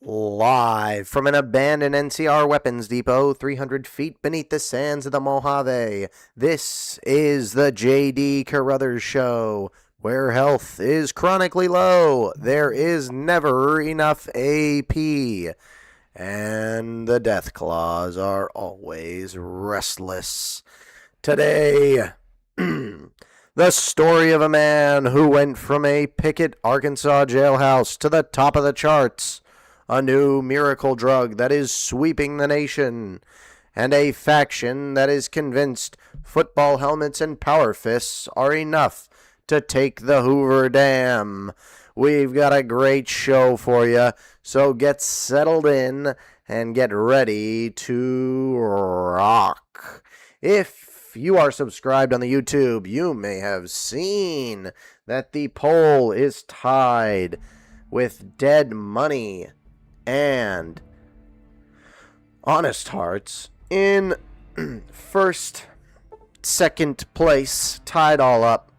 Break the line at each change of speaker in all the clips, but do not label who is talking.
Live from an abandoned NCR weapons depot 300 feet beneath the sands of the Mojave, this is the J.D. Carruthers Show, where health is chronically low, there is never enough AP, and the death claws are always restless. Today, the story of a man who went from a Pickett, Arkansas jailhouse to the top of the charts, a new miracle drug that is sweeping the nation, and a faction that is convinced football helmets and power fists are enough to take the Hoover Dam. We've got a great show for you, so get settled in and get ready to rock. If you are subscribed on the YouTube, you may have seen that the poll is tied with Dead Money and Honest Hearts in first, second place, tied all up.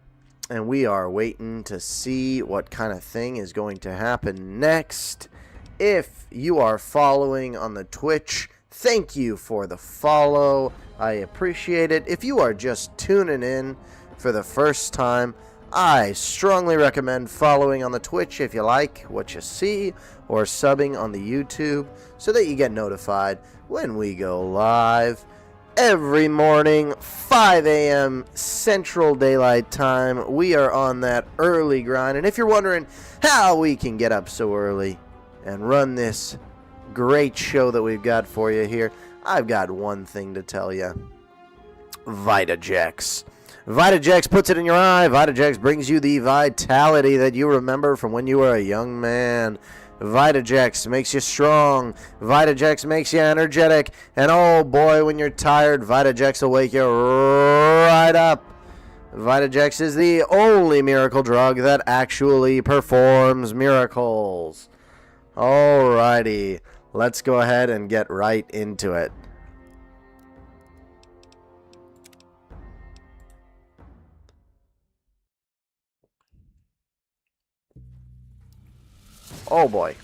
And we are waiting to see what kind of thing is going to happen next. If you are following on the Twitch, thank you for the follow. I appreciate it. If you are just tuning in for the first time, I strongly recommend following on the Twitch if you like what you see, or subbing on the YouTube so that you get notified when we go live every morning, 5 a.m. Central Daylight Time. We are on that early grind, and if you're wondering how we can get up so early and run this great show that we've got for you here, I've got one thing to tell you. Vitajex. Vitajex puts it in your eye. Vitajex brings you the vitality that you remember from when you were a young man. Vitajex makes you strong. Vitajex makes you energetic. And oh boy, when you're tired, Vitajex will wake you right up. Vitajex is the only miracle drug that actually performs miracles. Alrighty, let's go ahead and get right into it. Oh boy.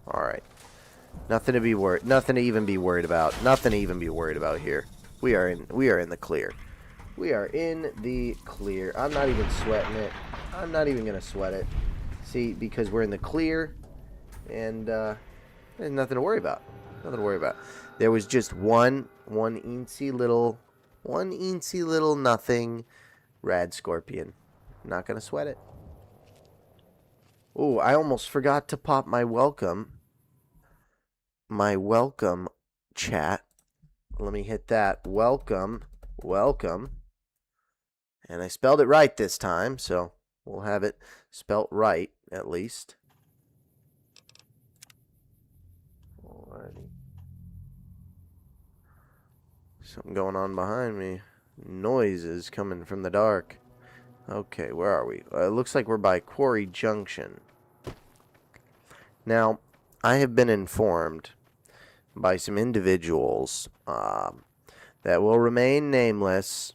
Alright. Nothing to even be worried about. Nothing to even be worried about here. We are in the clear. We are in the clear. I'm not even sweating it. I'm not even gonna sweat it. See, because we're in the clear, and there's nothing to worry about. Nothing to worry about. There was just one eensy little nothing rad scorpion. Not gonna sweat it. Oh, I almost forgot to pop my welcome chat. Let me hit that. Welcome. And I spelled it right this time, so we'll have it spelt right, at least. Alrighty. Something going on behind me. Noises coming from the dark. Okay, where are we? It looks like we're by Quarry Junction. Now, I have been informed by some individuals that will remain nameless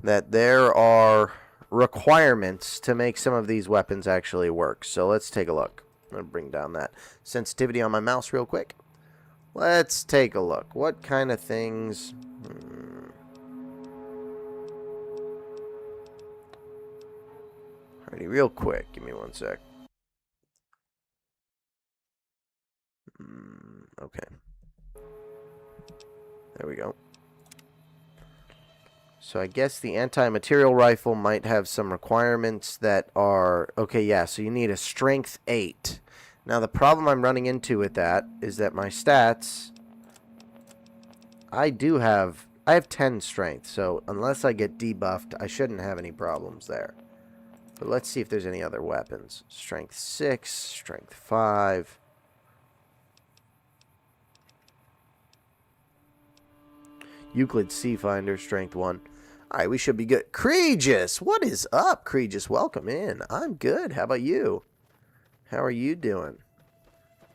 that there are requirements to make some of these weapons actually work. So let's take a look. I'm going to bring down that sensitivity on my mouse real quick. Let's take a look. What kind of things... Alrighty, real quick. Give me one sec. Okay. There we go. So I guess the anti-material rifle might have some requirements that are... Okay, yeah, so you need a strength 8. Now the problem I'm running into with that is that my stats... I have 10 strength, so unless I get debuffed, I shouldn't have any problems there. But let's see if there's any other weapons. Strength 6, strength 5. Euclid Sea Finder, strength 1. Alright, we should be good. Creegis! What is up, Creegis? Welcome in. I'm good. How about you? How are you doing?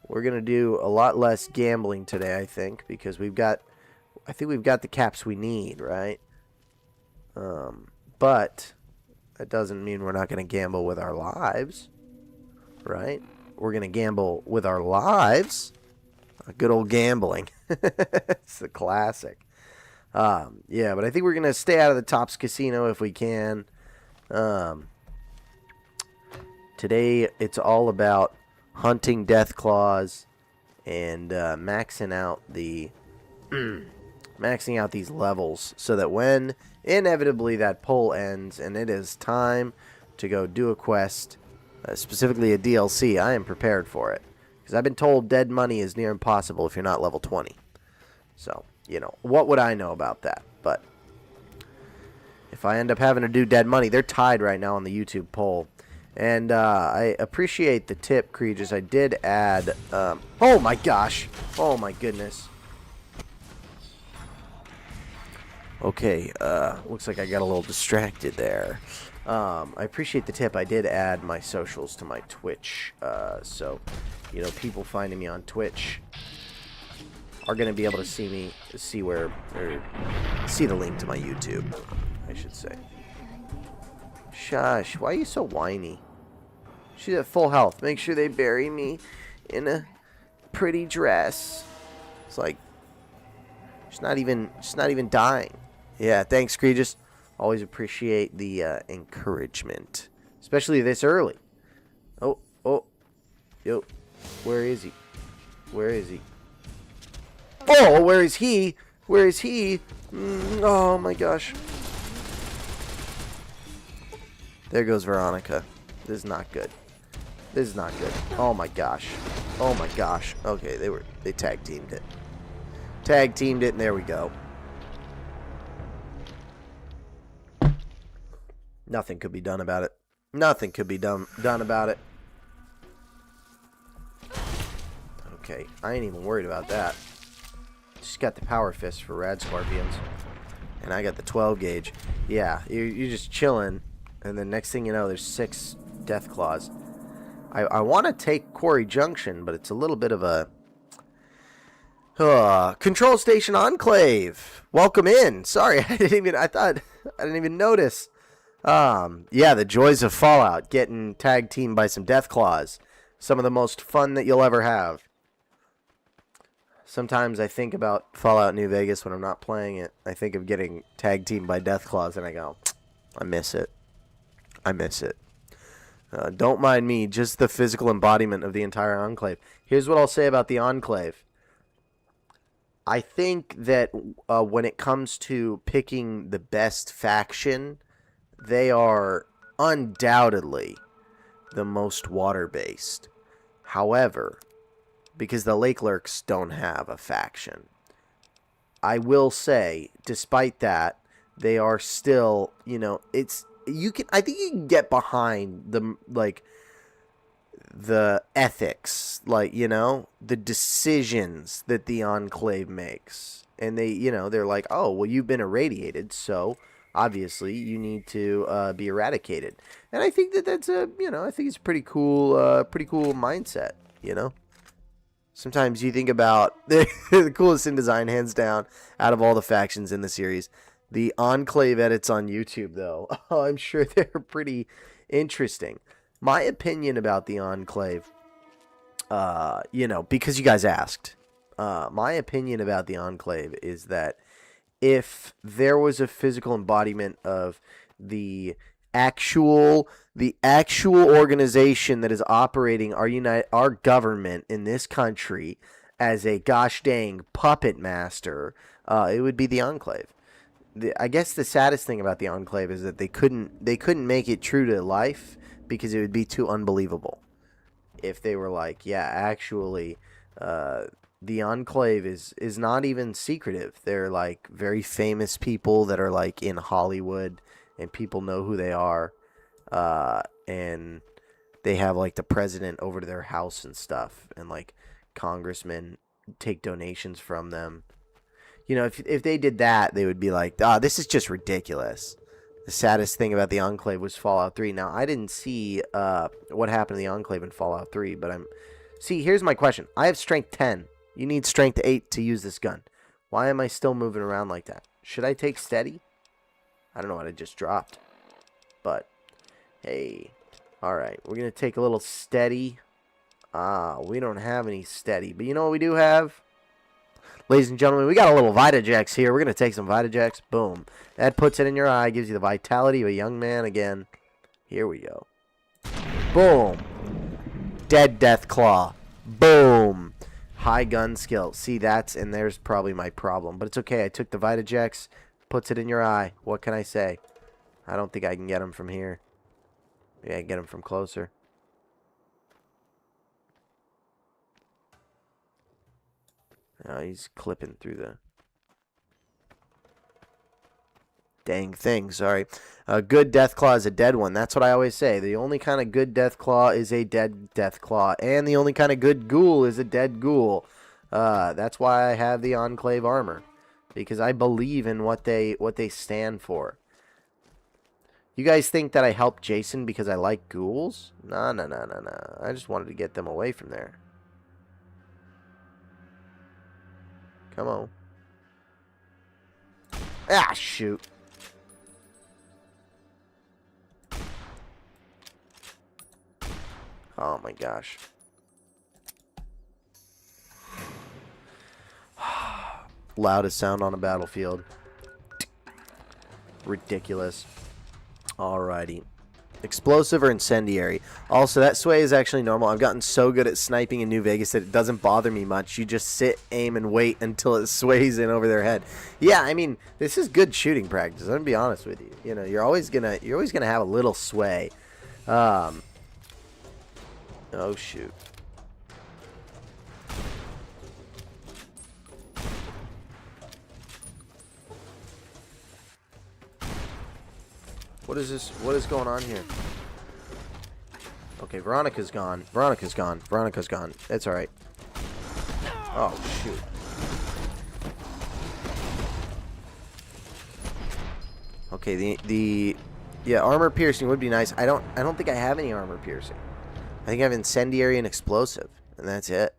We're going to do a lot less gambling today, I think, because we've got the caps we need, right? But that doesn't mean we're not going to gamble with our lives. right? We're going to gamble with our lives. Good old gambling. It's the classic. Yeah, but I think we're going to stay out of the Tops Casino if we can. Today, it's all about hunting death claws and maxing out these levels so that when inevitably that pull ends and it is time to go do a quest, specifically a DLC, I am prepared for it. Because I've been told dead money is near impossible if you're not level 20. So, what would I know about that? But if I end up having to do dead money, they're tied right now on the YouTube poll. And I appreciate the tip, Creegis. I did add... oh my gosh! Oh my goodness. Okay, looks like I got a little distracted there. I appreciate the tip. I did add my socials to my Twitch. So, people finding me on Twitch are going to be able to see the link to my YouTube, I should say. Shush, why are you so whiny? She's at full health. Make sure they bury me in a pretty dress. It's like she's not even dying. Yeah, thanks, Creegis. Always appreciate the encouragement, especially this early. Oh, yo, where is he? Where is he? Oh, where is he? Where is he? Oh my gosh. There goes Veronica. This is not good. This is not good. Oh my gosh. Oh my gosh. Okay, they tag teamed it. Tag teamed it, and there we go. Nothing could be done about it. Nothing could be done about it. Okay, I ain't even worried about that. Just got the power fist for Rad Scorpions. And I got the 12 gauge. Yeah, you're just chilling. And then next thing you know, there's 6 Death Claws. I want to take Quarry Junction, but it's a little bit of a... Control Station Enclave. Welcome in. Sorry, I didn't even notice. Yeah, the joys of Fallout. Getting tag teamed by some Death Claws. Some of the most fun that you'll ever have. Sometimes I think about Fallout New Vegas when I'm not playing it. I think of getting tag teamed by Death Claws, and I go, I miss it. I miss it. Don't mind me, just the physical embodiment of the entire Enclave. Here's what I'll say about the Enclave. I think that when it comes to picking the best faction, they are undoubtedly the most water-based. However, because the Lake Lurks don't have a faction, I will say, despite that, they are still, I think you can get behind the ethics, the decisions that the Enclave makes. And they're like, oh, well, you've been irradiated, so obviously you need to be eradicated. And I think that's I think it's a pretty cool mindset, Sometimes you think about the coolest in design, hands down, out of all the factions in the series. The Enclave edits on YouTube, though, I'm sure they're pretty interesting. My opinion about the Enclave, because you guys asked, my opinion about the Enclave is that if there was a physical embodiment of the actual organization that is operating our government in this country as a gosh dang puppet master, it would be the Enclave. I guess the saddest thing about the Enclave is that they couldn't make it true to life because it would be too unbelievable. If they were like, yeah, actually, the Enclave is not even secretive. They're like very famous people that are like in Hollywood and people know who they are. And they have like the president over to their house and stuff, and like congressmen take donations from them. If they did that, they would be like, this is just ridiculous. The saddest thing about the Enclave was Fallout 3. Now, I didn't see what happened to the Enclave in Fallout 3, but here's my question. I have strength 10. You need strength 8 to use this gun. Why am I still moving around like that? Should I take steady? I don't know what I just dropped. But, hey, Alright, we're going to take a little steady. We don't have any steady. But you know what we do have? Ladies and gentlemen, we got a little Vitajex here. We're going to take some Vitajex. Boom. That puts it in your eye. Gives you the vitality of a young man again. Here we go. Boom. Dead Deathclaw. Boom. High gun skill. See, and there's probably my problem. But it's okay. I took the Vitajex. Puts it in your eye. What can I say? I don't think I can get him from here. Yeah, get him from closer. Oh, he's clipping through the dang thing. Sorry. A good Deathclaw is a dead one. That's what I always say. The only kind of good Deathclaw is a dead Deathclaw. And the only kind of good ghoul is a dead ghoul. That's why I have the Enclave armor. Because I believe in what they stand for. You guys think that I helped Jason because I like ghouls? No. I just wanted to get them away from there. Come on. Ah, shoot. Oh my gosh. Loudest sound on a battlefield. Ridiculous. Alrighty. Explosive or incendiary. Also, that sway is actually normal. I've gotten so good at sniping in New Vegas that it doesn't bother me much. You just sit, aim, and wait until it sways in over their head. Yeah, I mean, this is good shooting practice. I'm gonna be honest with you. You know, you're always gonna have a little sway. Oh shoot. What is this? What is going on here? Okay, Veronica's gone. Veronica's gone. Veronica's gone. It's alright. Oh, shoot. Okay, yeah, armor piercing would be nice. I don't think I have any armor piercing. I think I have incendiary and explosive, and that's it.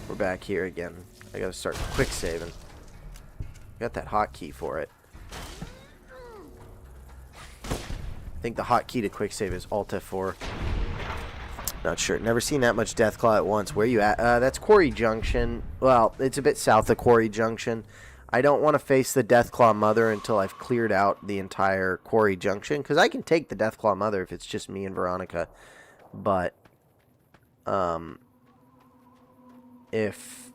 We're back here again. I gotta start quick saving. Got that hotkey for it. I think the hotkey to quick save is Alt F4. Not sure. Never seen that much Deathclaw at once. Where you at? That's Quarry Junction. Well, it's a bit south of Quarry Junction. I don't want to face the Deathclaw Mother until I've cleared out the entire Quarry Junction. Because I can take the Deathclaw Mother if it's just me and Veronica. But, if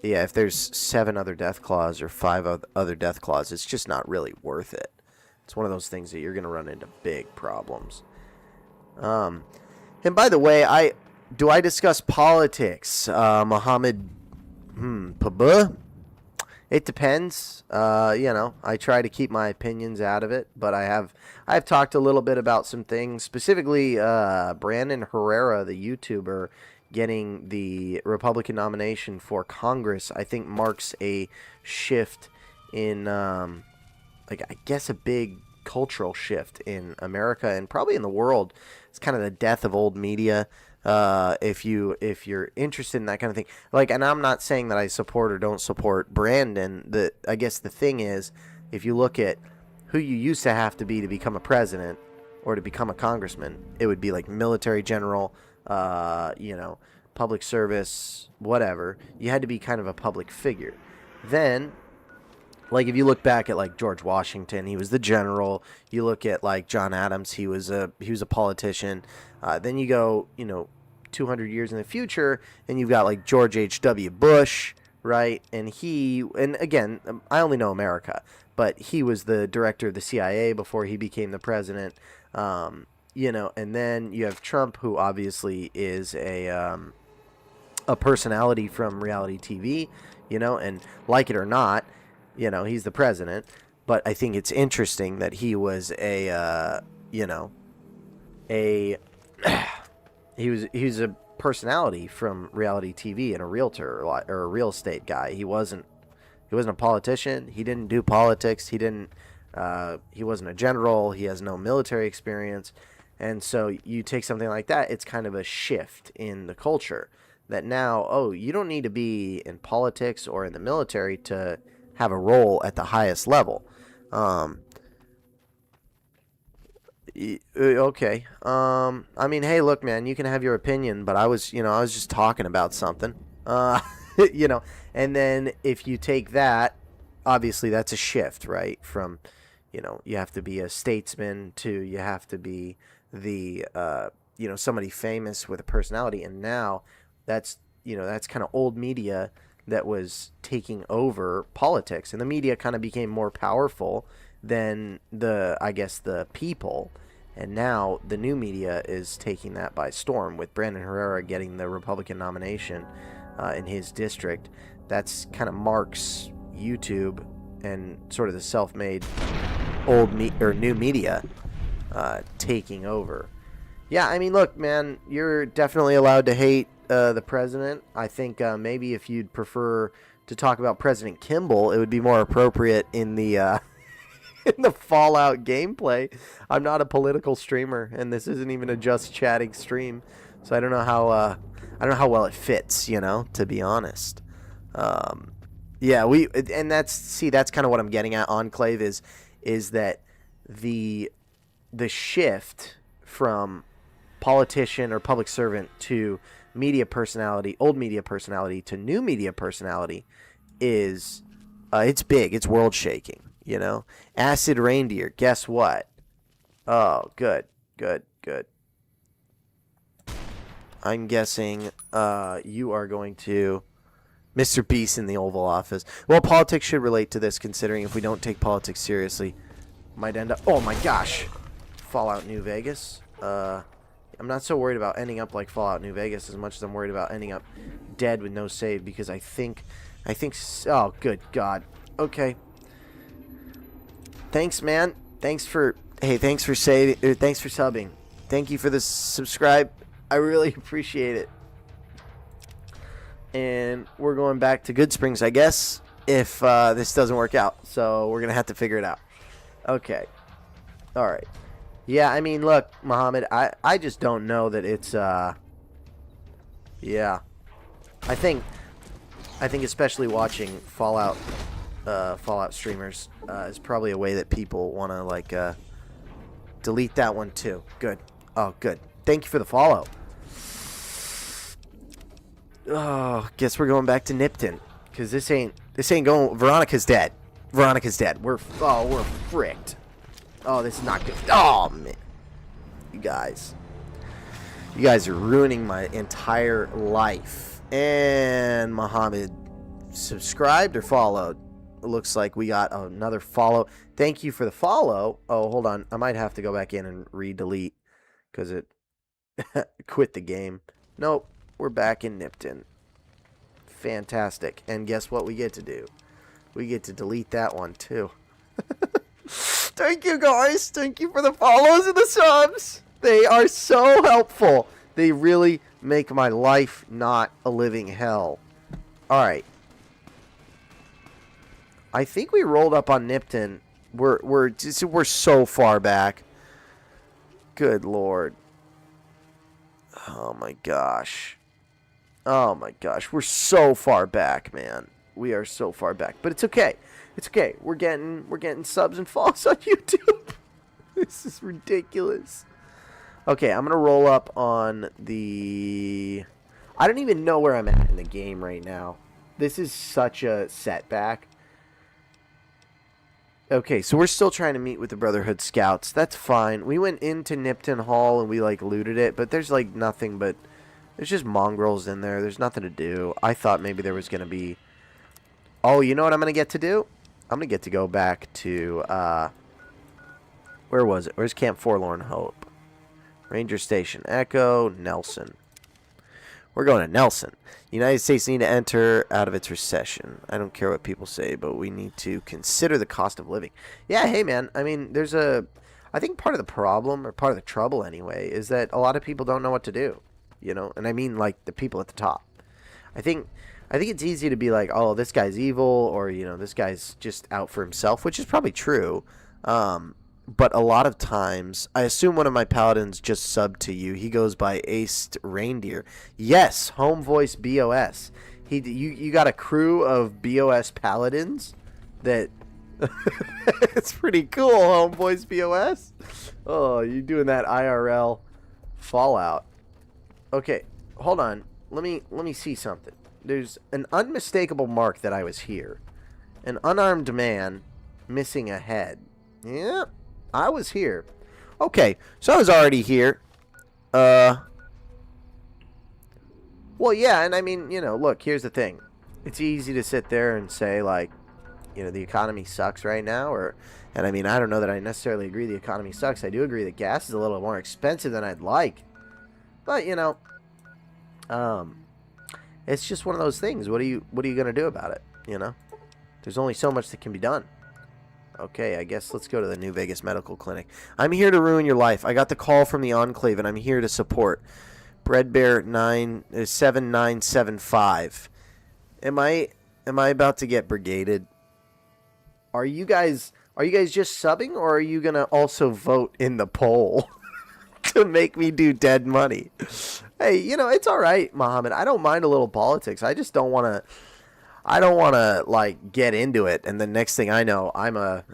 there's 7 other Deathclaws or 5 other Deathclaws, it's just not really worth it. It's one of those things that you're going to run into big problems. And by the way, do I discuss politics? Mohammed Pabu? It depends. You know, I try to keep my opinions out of it, but I've talked a little bit about some things, specifically Brandon Herrera, the YouTuber, getting the Republican nomination for Congress. I think marks a shift in like, I guess, a big cultural shift in America and probably in the world. It's kind of the death of old media. If you're interested in that kind of thing, like, and I'm not saying that I support or don't support Brandon. I guess the thing is, if you look at who you used to have to be to become a president or to become a congressman, it would be like military general, you know, public service, whatever. You had to be kind of a public figure. Then, like, if you look back at, like, George Washington, he was the general. You look at, like, John Adams, he was a politician. Then you go, you know, 200 years in the future, and you've got, like, George H.W. Bush, right? And again, I only know America, but he was the director of the CIA before he became the president. You know, and then you have Trump, who obviously is a personality from reality TV, you know, and like it or not, you know, he's the president, but I think it's interesting that he was you know, he was a personality from reality TV and a realtor or a real estate guy. He wasn't a politician. He didn't do politics. He wasn't a general. He has no military experience. And so you take something like that, it's kind of a shift in the culture that now, oh, you don't need to be in politics or in the military to have a role at the highest level. Okay. I mean, hey, look, man, you can have your opinion, but I was just talking about something. Uh, you know, and then if you take that, obviously that's a shift, right? From, you have to be a statesman to you have to be somebody famous with a personality, and now that's kind of old media that was taking over politics, and the media kind of became more powerful than I guess, the people. And now the new media is taking that by storm with Brandon Herrera getting the Republican nomination in his district. That's kind of marks YouTube and sort of the self-made or new media taking over. Yeah, I mean, look, man, you're definitely allowed to hate the president. I think maybe if you'd prefer to talk about President Kimball, it would be more appropriate in the in the Fallout gameplay. I'm not a political streamer, and this isn't even a just chatting stream, so I don't know how well it fits. To be honest. Yeah, that's kind of what I'm getting at. Enclave is that the shift from politician or public servant to old media personality to new media personality is it's big. It's world shaking. Acid Reindeer. Guess what? Oh, good. I'm guessing you are going to Mr. Beast in the Oval Office. Well, politics should relate to this, considering if we don't take politics seriously, might end up. Oh my gosh, Fallout New Vegas. I'm not so worried about ending up like Fallout New Vegas as much as I'm worried about ending up dead with no save, because I think. Oh, good God. Okay. Thanks, man. Thanks for subbing. Thank you for the subscribe. I really appreciate it. And we're going back to Good Springs, I guess, if this doesn't work out. So we're going to have to figure it out. Okay. All right. Yeah, I mean, look, Muhammad, I just don't know that it's, yeah. I think especially watching Fallout streamers is probably a way that people want to, delete that one, too. Good. Oh, good. Thank you for the follow. Oh, guess we're going back to Nipton, because this ain't going. Veronica's dead. We're fricked. Oh, this is not good. Oh, man. You guys are ruining my entire life. And Muhammad subscribed or followed. It looks like we got another follow. Thank you for the follow. Oh, hold on. I might have to go back in and re-delete because it quit the game. Nope. We're back in Nipton. Fantastic. And guess what we get to do? We get to delete that one, too. Thank you, guys. Thank you for the follows and the subs. They are so helpful. They really make my life not a living hell. All right. I think we rolled up on Nipton. We're so far back. Good Lord. Oh, my gosh. Oh, my gosh. We're so far back, man. We are so far back. But it's okay. It's okay. We're getting subs and follows on YouTube. This is ridiculous. Okay, I'm going to roll up on the... I don't even know where I'm at in the game right now. This is such a setback. Okay, so we're still trying to meet with the Brotherhood Scouts. That's fine. We went into Nipton Hall and we, looted it, but there's, nothing but... There's just mongrels in there. There's nothing to do. I thought maybe there was going to be... Oh, you know what I'm going to get to do? I'm going to get to go back to, where was it? Where's Camp Forlorn Hope? Ranger Station Echo, Nelson. We're going to Nelson. The United States need to enter out of its recession. I don't care what people say, but we need to consider the cost of living. Yeah, hey, man. I mean, I think part of the problem, or part of the trouble anyway, is that a lot of people don't know what to do, And I mean, the people at the top. I think it's easy to be like, oh, this guy's evil, or, this guy's just out for himself, which is probably true. But a lot of times, I assume one of my paladins just subbed to you. He goes by Aced Reindeer. Yes, home voice BOS. You got a crew of BOS paladins that It's pretty cool, Homeboys POS. Oh, you doing that IRL Fallout. Okay, hold on. Let me see something. There's an unmistakable mark that I was here. An unarmed man missing a head. Yeah, I was here. Okay, so I was already here. Well, yeah, and I mean, you know, look, here's the thing. It's easy to sit there and say, like, you know, the economy sucks right now, and I mean, I don't know that I necessarily agree the economy sucks. I do agree that gas is a little more expensive than I'd like. But, you know, it's just one of those things. What are you going to do about it, you know? There's only so much that can be done. Okay, I guess let's go to the New Vegas Medical Clinic. I'm here to ruin your life. I got the call from the Enclave, and I'm here to support. Breadbear 7975. Am I about to get brigaded? Are you guys just subbing, or are you gonna also vote in the poll to make me do dead money? Hey, you know, it's all right, Muhammad. I don't mind a little politics. I just don't want to like get into it, and the next thing I know, I'm a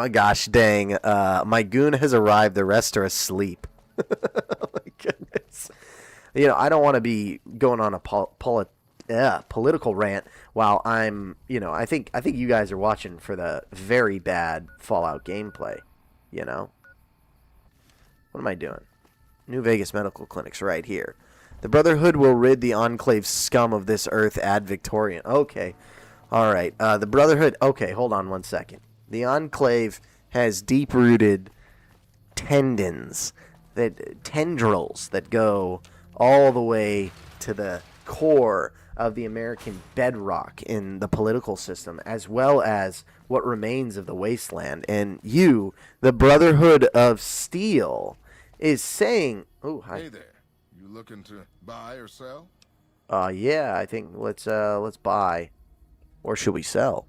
gosh dang, my goon has arrived. The rest are asleep. Oh my goodness. You know, I don't want to be going on a political rant while I'm, you know, I think you guys are watching for the very bad Fallout gameplay, you know. What am I doing? New Vegas Medical Clinic's right here. The Brotherhood will rid the Enclave scum of this earth ad Victorian. Okay. All right. The Brotherhood. Okay, hold on one second. The Enclave has deep-rooted tendrils that go all the way to the core of the American bedrock in the political system, as well as what remains of the wasteland. And you, the Brotherhood of Steel, is saying, "Oh, hi.
Hey there. You looking to buy or sell?"
Yeah, I think let's buy, or should we sell?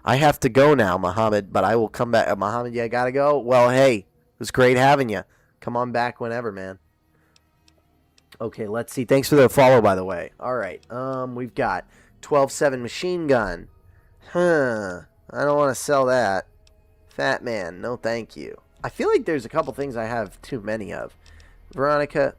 I have to go now, Muhammad, but I will come back. Muhammad, yeah, gotta go. Well, hey, it was great having you. Come on back whenever, man. Okay, let's see. Thanks for the follow, by the way. All right, we've got 12-7 machine gun. I don't want to sell that. Fat man, no thank you. I feel like there's a couple things I have too many of. Veronica.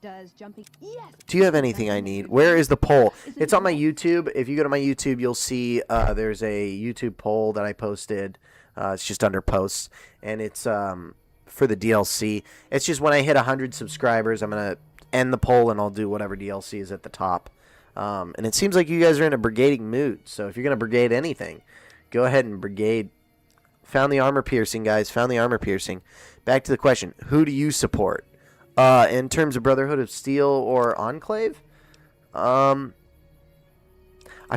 Does jumping? Yes.
Do you have anything I need? Where is the poll? It's on my YouTube. If you go to my YouTube, you'll see there's a YouTube poll that I posted. It's just under posts, and it's for the DLC. It's just when I hit 100 subscribers, I'm going to end the poll, and I'll do whatever DLC is at the top. And it seems like you guys are in a brigading mood, so if you're going to brigade anything, go ahead and brigade. Found the armor piercing, guys. Found the armor piercing. Back to the question. Who do you support? In terms of Brotherhood of Steel or Enclave? I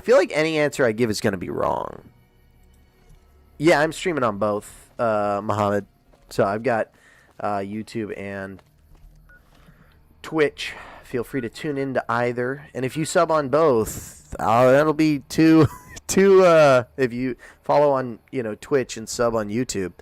feel like any answer I give is going to be wrong. Yeah, I'm streaming on both, Muhammad. So I've got YouTube and Twitch. Feel free to tune into either. And if you sub on both, that'll be two. If you follow on, you know, Twitch and sub on YouTube,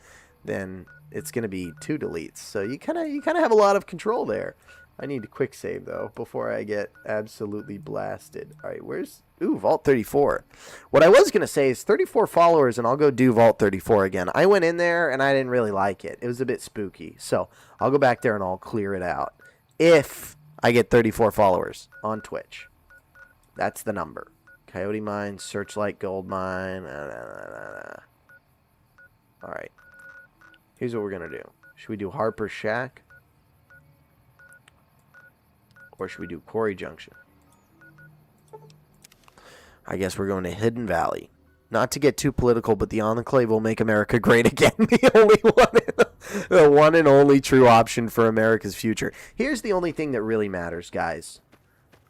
then it's going to be 2 deletes. So you kind of have a lot of control there. I need to quick save, though, before I get absolutely blasted. All right, where's... Ooh, Vault 34. What I was going to say is 34 followers, and I'll go do Vault 34 again. I went in there, and I didn't really like it. It was a bit spooky. So I'll go back there, and I'll clear it out. If I get 34 followers on Twitch. That's the number. Coyote Mine, Searchlight Gold Mine. All right. Here's what we're going to do. Should we do Harper Shack? Or should we do Quarry Junction? I guess we're going to Hidden Valley. Not to get too political, but the Enclave will make America great again. The one and only true option for America's future. Here's the only thing that really matters, guys.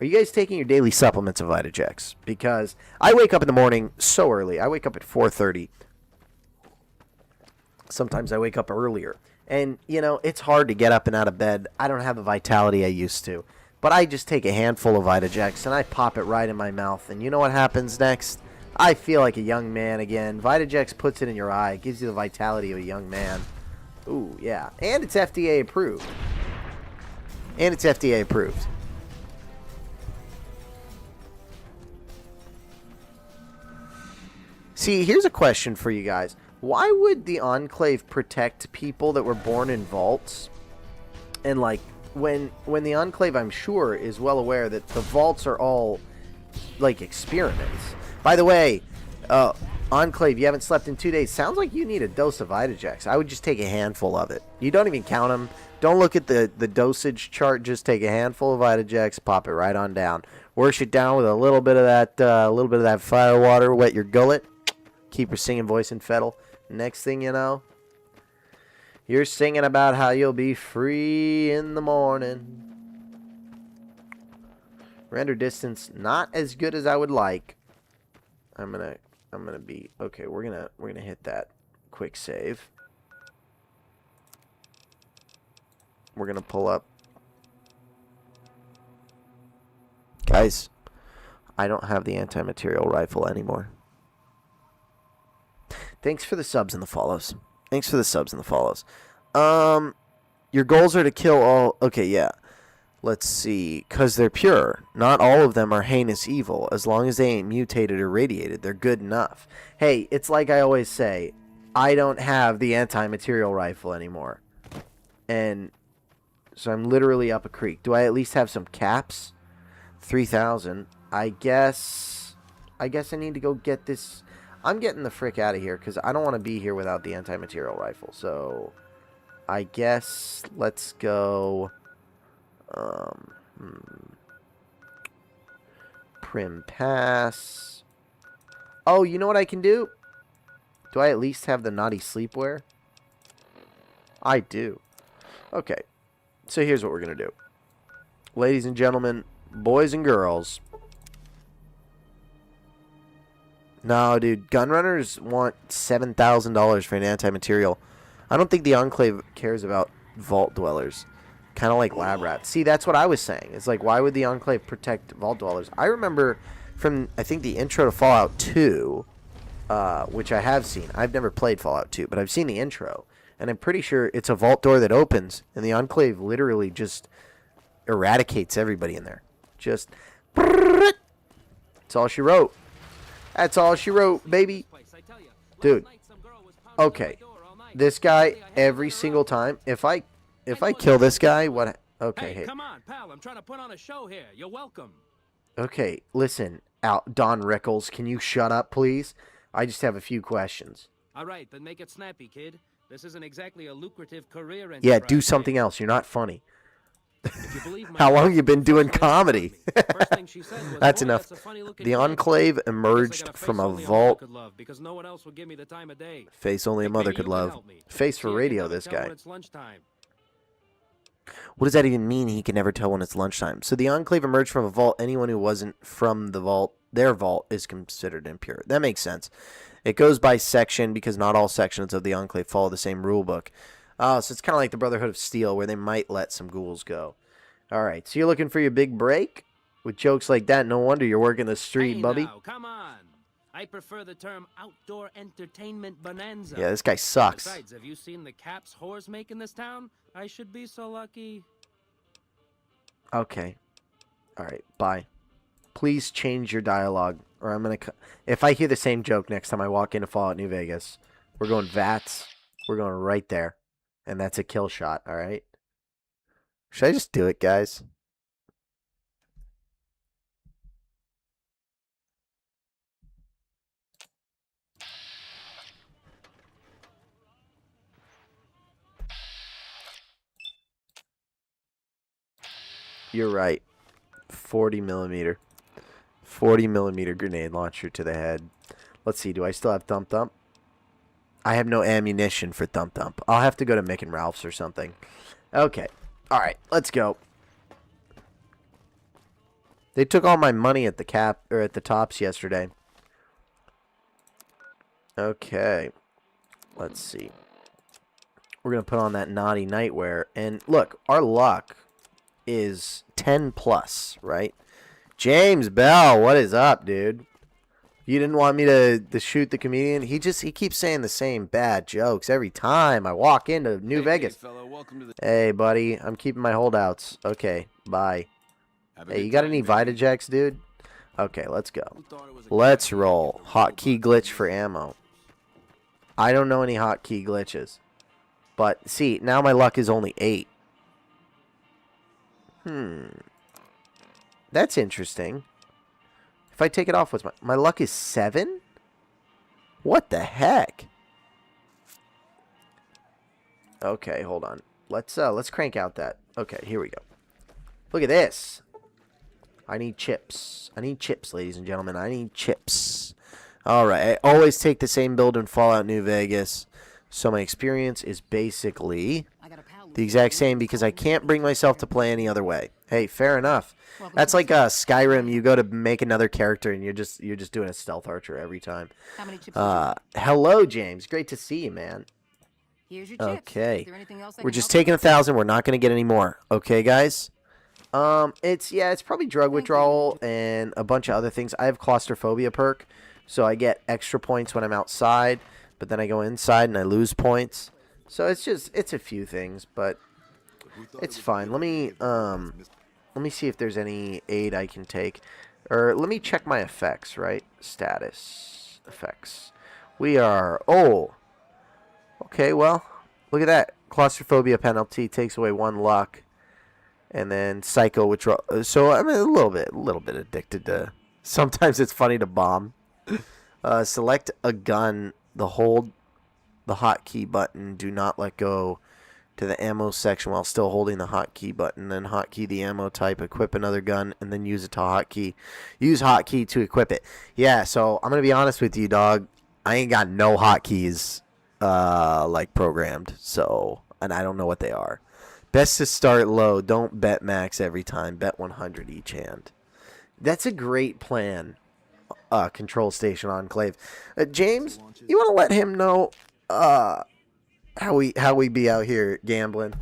Are you guys taking your daily supplements of Vitajex? Because I wake up in the morning so early. I wake up at 4:30. Sometimes I wake up earlier. And, you know, it's hard to get up and out of bed. I don't have the vitality I used to. But I just take a handful of Vitajex and I pop it right in my mouth. And you know what happens next? I feel like a young man again. Vitajex puts it in your eye. It gives you the vitality of a young man. Ooh, yeah. And it's FDA approved. See, here's a question for you guys. Why would the Enclave protect people that were born in vaults? And, like, when the Enclave, I'm sure, is well aware that the vaults are all, like, experiments. By the way, Enclave, you haven't slept in 2 days. Sounds like you need a dose of Vitajex. I would just take a handful of it. You don't even count them. Don't look at the dosage chart. Just take a handful of Vitajex, pop it right on down. Wash it down with a little bit of that fire water. Wet your gullet. Keep your singing voice in fettle. Next thing you know, you're singing about how you'll be free in the morning. Render distance not as good as I would like. I'm gonna be okay. We're gonna hit that quick save. We're gonna pull up. Guys, I don't have the anti-material rifle anymore. Thanks for the subs and the follows. Your goals are to kill all... Okay, yeah. Let's see. Because they're pure. Not all of them are heinous evil. As long as they ain't mutated or radiated, they're good enough. Hey, it's like I always say. I don't have the anti-material rifle anymore. And so I'm literally up a creek. Do I at least have some caps? 3,000. I guess I need to go get this... I'm getting the frick out of here because I don't want to be here without the anti-material rifle. So, I guess let's go. Prim Pass. Oh, you know what I can do? Do I at least have the naughty sleepwear? I do. Okay. So here's what we're going to do. Ladies and gentlemen, boys and girls. No, dude. Gunrunners want $7,000 for an anti-material. I don't think the Enclave cares about vault dwellers. Kind of like lab rats. See, that's what I was saying. It's like, why would the Enclave protect vault dwellers? I remember from, I think, the intro to Fallout 2, which I have seen. I've never played Fallout 2, but I've seen the intro. And I'm pretty sure it's a vault door that opens, and the Enclave literally just eradicates everybody in there. Just... That's all she wrote. That's all she wrote, baby. Dude. Okay. This guy, every single time. If I kill this guy, what... Okay, hey.
Come on, pal. I'm trying to put on a show here. You're welcome.
Okay, listen. Don Rickles, can you shut up, please? I just have a few questions.
All right, then make it snappy, kid. This isn't exactly a lucrative career.
Yeah, do something else. You're not funny.
If you believe my
How long you been doing comedy?
First thing she said was,
That's
"Boy,
enough.
that's a funny-looking
The
kid."
Enclave
I guess I
emerged
got a face
from a
only mother
vault.
could love, because no one else would give me the time of day.
Face only a
Like,
mother
maybe
could
you
love.
help me.
Face
See,
for
I can
radio,
never
this
tell
guy.
when it's lunchtime.
What does that even mean? He can never tell when it's lunchtime. So the Enclave emerged from a vault. Anyone who wasn't from the vault, their vault, is considered impure. That makes sense. It goes by section because not all sections of the Enclave follow the same rule book. Oh, so it's kind of like the Brotherhood of Steel, where they might let some ghouls go. All right, so you're looking for your big break? With jokes like that, no wonder you're working the street,
Hey,
Bubby.
now, come on. I prefer the term outdoor entertainment bonanza.
Yeah, this guy sucks.
Besides, have you seen the caps whores make in this town? I should be so lucky.
Okay. All right, bye. Please change your dialogue, or I'm going to... If I hear the same joke next time I walk into Fallout New Vegas, we're going VATS. We're going right there. And that's a kill shot, all right? Should I just do it, guys? You're right. 40 millimeter. 40 millimeter grenade launcher to the head. Let's see. Do I still have Thump Thump? I have no ammunition for Thump Thump. I'll have to go to Mick and Ralph's or something. Okay. All right. Let's go. They took all my money at the Tops yesterday. Okay. Let's see. We're going to put on that naughty nightwear. And look, our luck is 10 plus, right? James Bell, what is up, dude? You didn't want me to shoot the comedian? He keeps saying the same bad jokes every time I walk into New Vegas.
Fellow, welcome to the...
Hey, buddy, I'm keeping my holdouts. Okay, bye. Hey, you got any Vitajex, dude? Okay, let's go.
Who thought it was a
Let's
good
roll.
idea to load
Hotkey
up on
glitch for ammo. I don't know any hotkey glitches. But, see, now my luck is only 8. That's interesting. If I take it off, what's my luck is 7? What the heck? Okay, hold on. Let's crank out that. Okay, here we go. Look at this. I need chips. I need chips, ladies and gentlemen. I need chips. Alright, I always take the same build in Fallout New Vegas. So my experience is basically the exact same because I can't bring myself to play any other way. Hey, fair enough. That's like Skyrim. You go to make another character and you're just doing a stealth archer every time.
How many chips?
Hello, James. Great to see you, man.
Here's your chips.
Okay.
Is there anything else I
We're
can
just
help
taking 1,000. We're not going to get any more. Okay, guys? It's probably drug withdrawal and a bunch of other things. I have claustrophobia perk, so I get extra points when I'm outside, but then I go inside and I lose points. So it's a few things, but it's fine. Let me see if there's any aid I can take. Or let me check my effects, right? Status effects. We are okay, well, look at that. Claustrophobia penalty takes away 1 luck. And then psycho withdrawal. So I'm a little bit addicted to. Sometimes it's funny to bomb. Select a gun. Hold the hotkey button. Do not let go to the ammo section while still holding the hotkey button. Then hotkey the ammo type. Equip another gun and then use it to hotkey. Use hotkey to equip it. Yeah. So I'm gonna be honest with you, dog. I ain't got no hotkeys like programmed. So and I don't know what they are. Best to start low. Don't bet max every time. Bet 100 each hand. That's a great plan. Control Station Enclave. James, you want to let him know how we be out here gambling?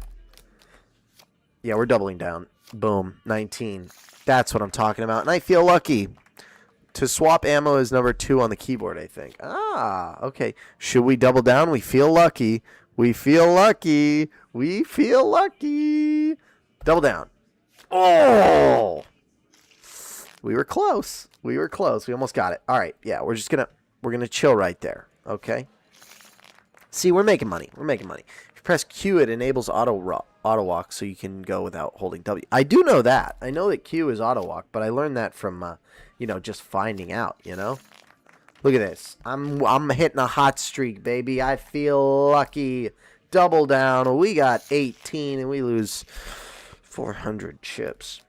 Yeah, we're doubling down. Boom. 19. That's what I'm talking about. And I feel lucky. To swap ammo is number 2 on the keyboard, I think. Okay. Should we double down? We feel lucky. We feel lucky. We feel lucky. Double down. Oh! We were close. We were close. We almost got it. All right. Yeah, we're gonna chill right there. Okay. See, we're making money. We're making money. If you press Q, it enables auto walk, so you can go without holding W. I do know that. I know that Q is auto walk, but I learned that from just finding out. Look at this. I'm hitting a hot streak, baby. I feel lucky. Double down. We got 18, and we lose 400 chips.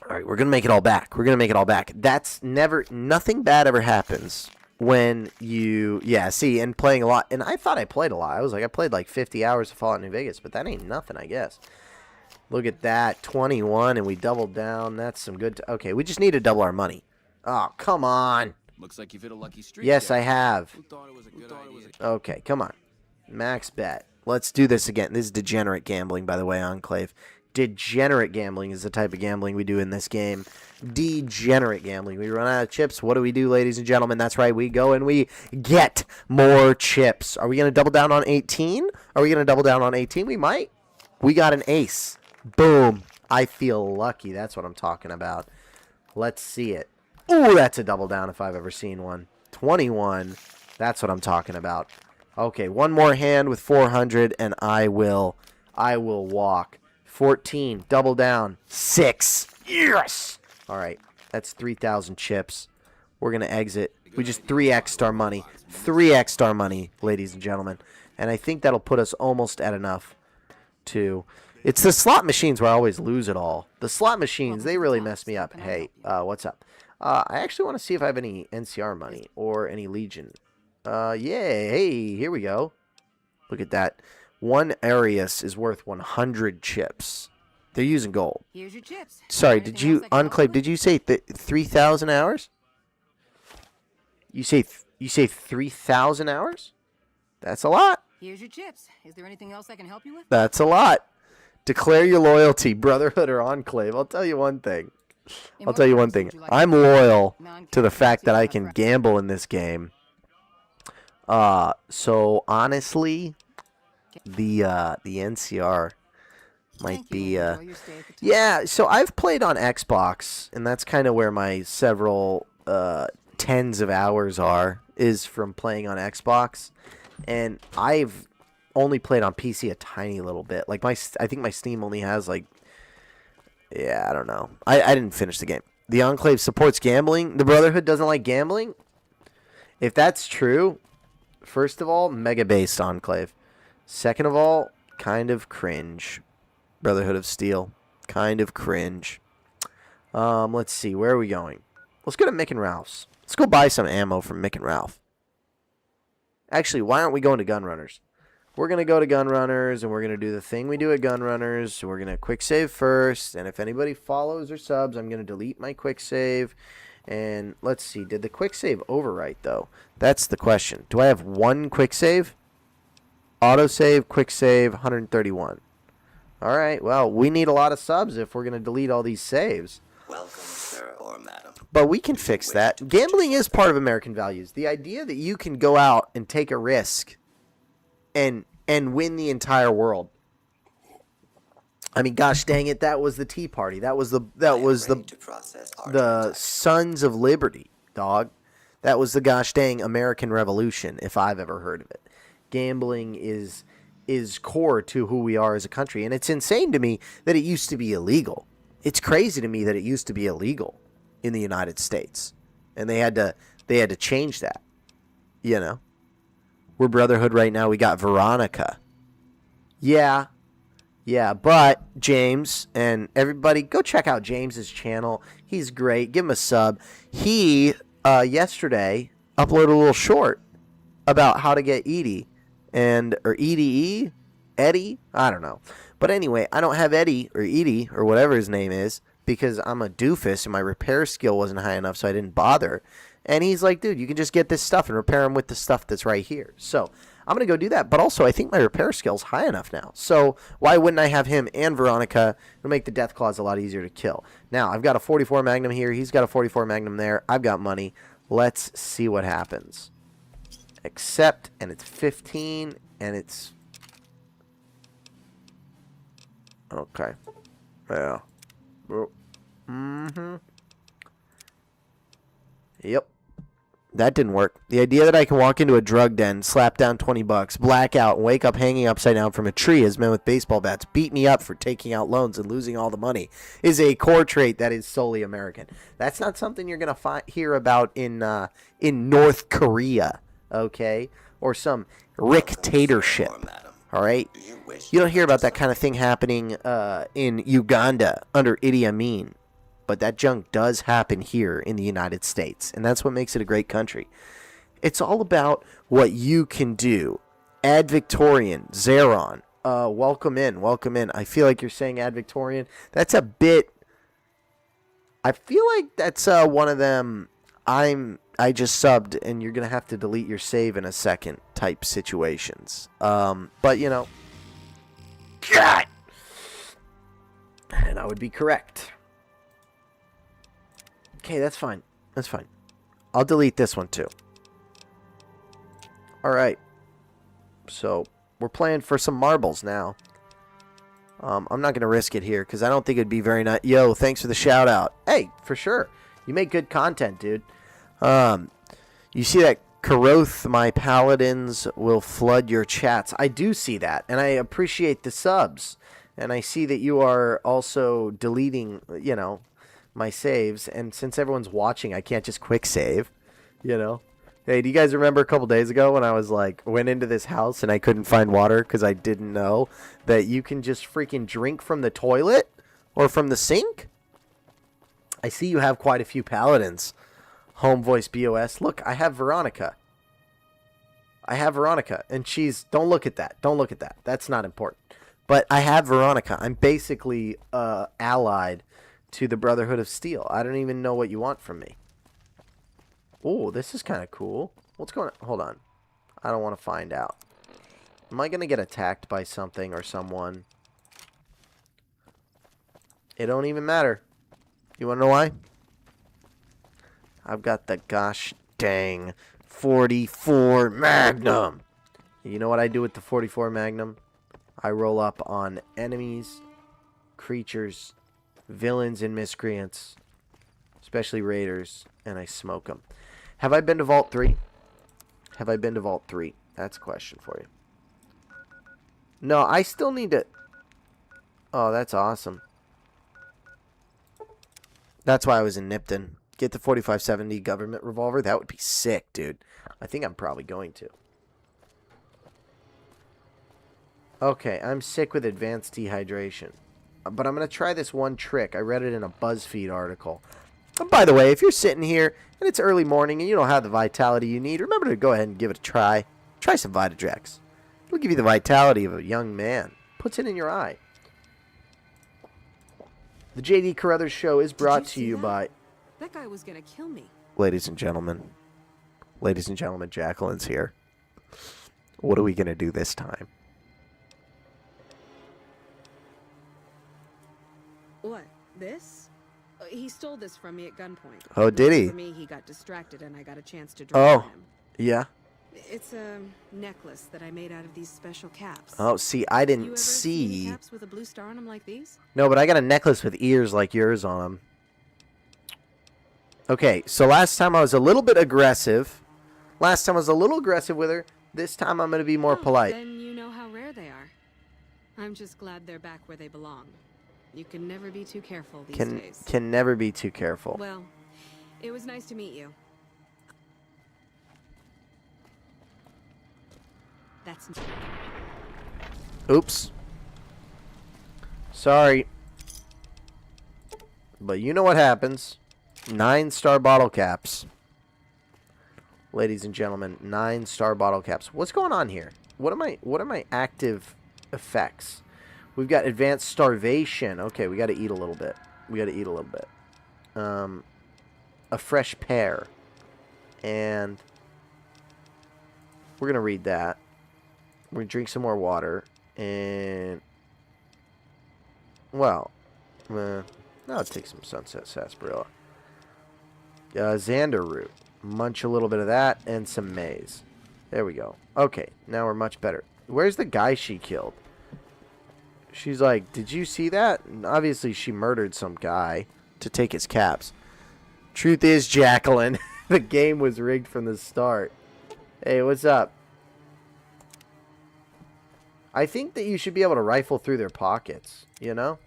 All right, we're going to make it all back. We're going to make it all back. Nothing bad ever happens when and playing a lot. And I thought I played a lot. I played like 50 hours of Fallout New Vegas, but that ain't nothing, I guess. Look at that. 21, and we doubled down. That's some good. Okay, we just need to double our money. Oh, come on.
Looks like you've hit a lucky streak.
Yes,
there.
I have.
Who thought it was a good idea?
Okay, come on. Max bet. Let's do this again. This is degenerate gambling, by the way, Enclave. Degenerate gambling is the type of gambling we do in this game. Degenerate gambling. We run out of chips. What do we do, ladies and gentlemen? That's right. We go and we get more chips. Are we going to double down on 18? Are we going to double down on 18? We might. We got an ace. Boom. I feel lucky. That's what I'm talking about. Let's see it. Ooh, that's a double down if I've ever seen one. 21. That's what I'm talking about. Okay, one more hand with 400, and I will walk. 14. Double down. 6. Yes! All right, that's 3,000 chips. We're going to exit. We just 3x'd our money. 3x'd our money, ladies and gentlemen. And I think that'll put us almost at enough to... It's the slot machines where I always lose it all. The slot machines, they really mess me up. Hey, what's up? I actually want to see if I have any NCR money or any Legion. Yeah, hey, here we go. Look at that. 1 Arius is worth 100 chips. They're using gold.
Here's your chips.
Sorry, did you, Enclave, did you say 3,000 hours? You say 3,000 hours? That's a lot.
Here's your chips. Is there anything else I can help you with?
That's a lot. Declare your loyalty, Brotherhood or Enclave. I'll tell you one thing. I'm loyal to the fact that I can gamble in this game. So honestly, the NCR might
Thank you,
be
and enjoy your stay at the town.
yeah, so I've played on Xbox, and that's kind of where my several tens of hours is from playing on Xbox. And I've only played on PC a tiny little bit. Like I think my Steam only has like, yeah, I don't know. I didn't finish the game. The Enclave supports gambling. The Brotherhood doesn't like gambling. If that's true, first of all, mega based Enclave. Second of all, kind of cringe. Brotherhood of Steel, kind of cringe. Let's see, where are we going? Let's go to Mick and Ralph's. Let's go buy some ammo from Mick and Ralph. Actually, why aren't we going to Gunrunners? We're going to go to Gunrunners, and we're going to do the thing we do at Gunrunners. We're going to quick save first, and if anybody follows or subs, I'm going to delete my quick save. And let's see, did the quick save overwrite, though? That's the question. Do I have one quick save? Autosave, quick save, 131. All right, well, we need a lot of subs if we're going to delete all these saves.
Welcome, sir or madam.
But we can fix that. Gambling is part of American values. The idea that you can go out and take a risk and win the entire world. I mean, gosh dang it, that was the Tea Party. That was the Sons of Liberty, dog. That was the gosh dang American Revolution, if I've ever heard of it. Gambling is core to who we are as a country, and it's insane to me that it used to be illegal. It's crazy to me that it used to be illegal in the United States, and they had to change that. You know, we're Brotherhood right now. We got Veronica. Yeah, but James and everybody, go check out James's channel. He's great. Give him a sub. He yesterday uploaded a little short about how to get Edie or EDE, Eddie. I don't know. But anyway, I don't have Eddie or Edie or whatever his name is because I'm a doofus and my repair skill wasn't high enough, so I didn't bother. And he's like, dude, you can just get this stuff and repair them with the stuff that's right here. So I'm going to go do that. But also, I think my repair skill's high enough now. So why wouldn't I have him and Veronica? It'll make the Death Claws a lot easier to kill. Now, I've got a 44 Magnum here. He's got a 44 Magnum there. I've got money. Let's see what happens. Accept, and it's 15, and it's... Okay. Yeah. Mm-hmm. Yep. That didn't work. The idea that I can walk into a drug den, slap down $20, black out, and wake up hanging upside down from a tree as men with baseball bats beat me up for taking out loans and losing all the money is a core trait that is solely American. That's not something you're going to hear about in North Korea, okay? Or some dictatorship, all right? You don't hear about that kind of thing happening in Uganda under Idi Amin. But that junk does happen here in the United States, and that's what makes it a great country. It's all about what you can do. Ad Victorian, Zeron, welcome in. I feel like you're saying Ad Victorian. That's a bit... I feel like that's one of them, I just subbed, and you're going to have to delete your save in a second type situations. But, you know... God! And I would be correct. Okay, that's fine. That's fine. I'll delete this one too. Alright. So, we're playing for some marbles now. I'm not going to risk it here because I don't think it'd be very nice. Yo, thanks for the shout out. Hey, for sure. You make good content, dude. You see that Karoth, my paladins will flood your chats. I do see that, and I appreciate the subs. And I see that you are also deleting, you know, my saves, and since everyone's watching, I can't just quick save, you know. Hey, do you guys remember a couple days ago when I was like, went into this house and I couldn't find water because I didn't know that you can just freaking drink from the toilet or from the sink? I see you have quite a few paladins. Home voice BOS. Look, I have Veronica. And she's, don't look at that. That's not important. But I have Veronica. I'm basically allied to the Brotherhood of Steel. I don't even know what you want from me. Oh, this is kind of cool. What's going on? Hold on. I don't want to find out. Am I going to get attacked by something or someone? It don't even matter. You want to know why? I've got the gosh dang 44 Magnum. You know what I do with the 44 Magnum? I roll up on enemies creatures, villains, and miscreants, especially raiders, and I smoke them. Have I been to Vault 3? Have I been to Vault 3? That's a question for you. No, I still need to... Oh, that's awesome. That's why I was in Nipton. Get the 4570 government revolver. That would be sick, dude. I think I'm probably going to. Okay, I'm sick with advanced dehydration. But I'm going to try this one trick. I read it in a BuzzFeed article. And by the way, if you're sitting here and it's early morning and you don't have the vitality you need, remember to go ahead and give it a try. Try some Vitadrex. It'll give you the vitality of a young man. Puts it in your eye. The J.D. Carruthers Show is brought to you by...
That guy was gonna kill me.
Ladies and gentlemen, Jacqueline's here. What are we going to do this time?
What? This? He stole this from me at gunpoint.
Oh, did he?
For me, he got distracted and I got a chance to draw
Oh,
him.
yeah?
It's a necklace that I made out of these special caps.
Oh, see, I
You
didn't
ever
see...
seen caps with a blue star on them like these?
No, but I got a necklace with ears like yours on them. Okay, so last time I was a little bit aggressive. Last time I was a little aggressive with her. This time I'm going to be more polite.
Then you know how rare they are. I'm just glad they're back where they belong. You can never be too careful these days.
Can never be too careful.
Well, it was nice to meet you. That's...
Oops. Sorry. But you know what happens. 9-star bottle caps. Ladies and gentlemen, 9-star bottle caps. What's going on here? What are my active effects? We've got advanced starvation. Okay, we got to eat a little bit. A fresh pear. And we're going to read that. We're going to drink some more water. And, well, now let's take some sunset sarsaparilla. Xander root. Munch a little bit of that and some maize. There we go. Okay, now we're much better. Where's the guy she killed? She's like, did you see that? And obviously, she murdered some guy to take his caps. Truth is, Jacqueline, the game was rigged from the start. Hey, what's up? I think that you should be able to rifle through their pockets, you know?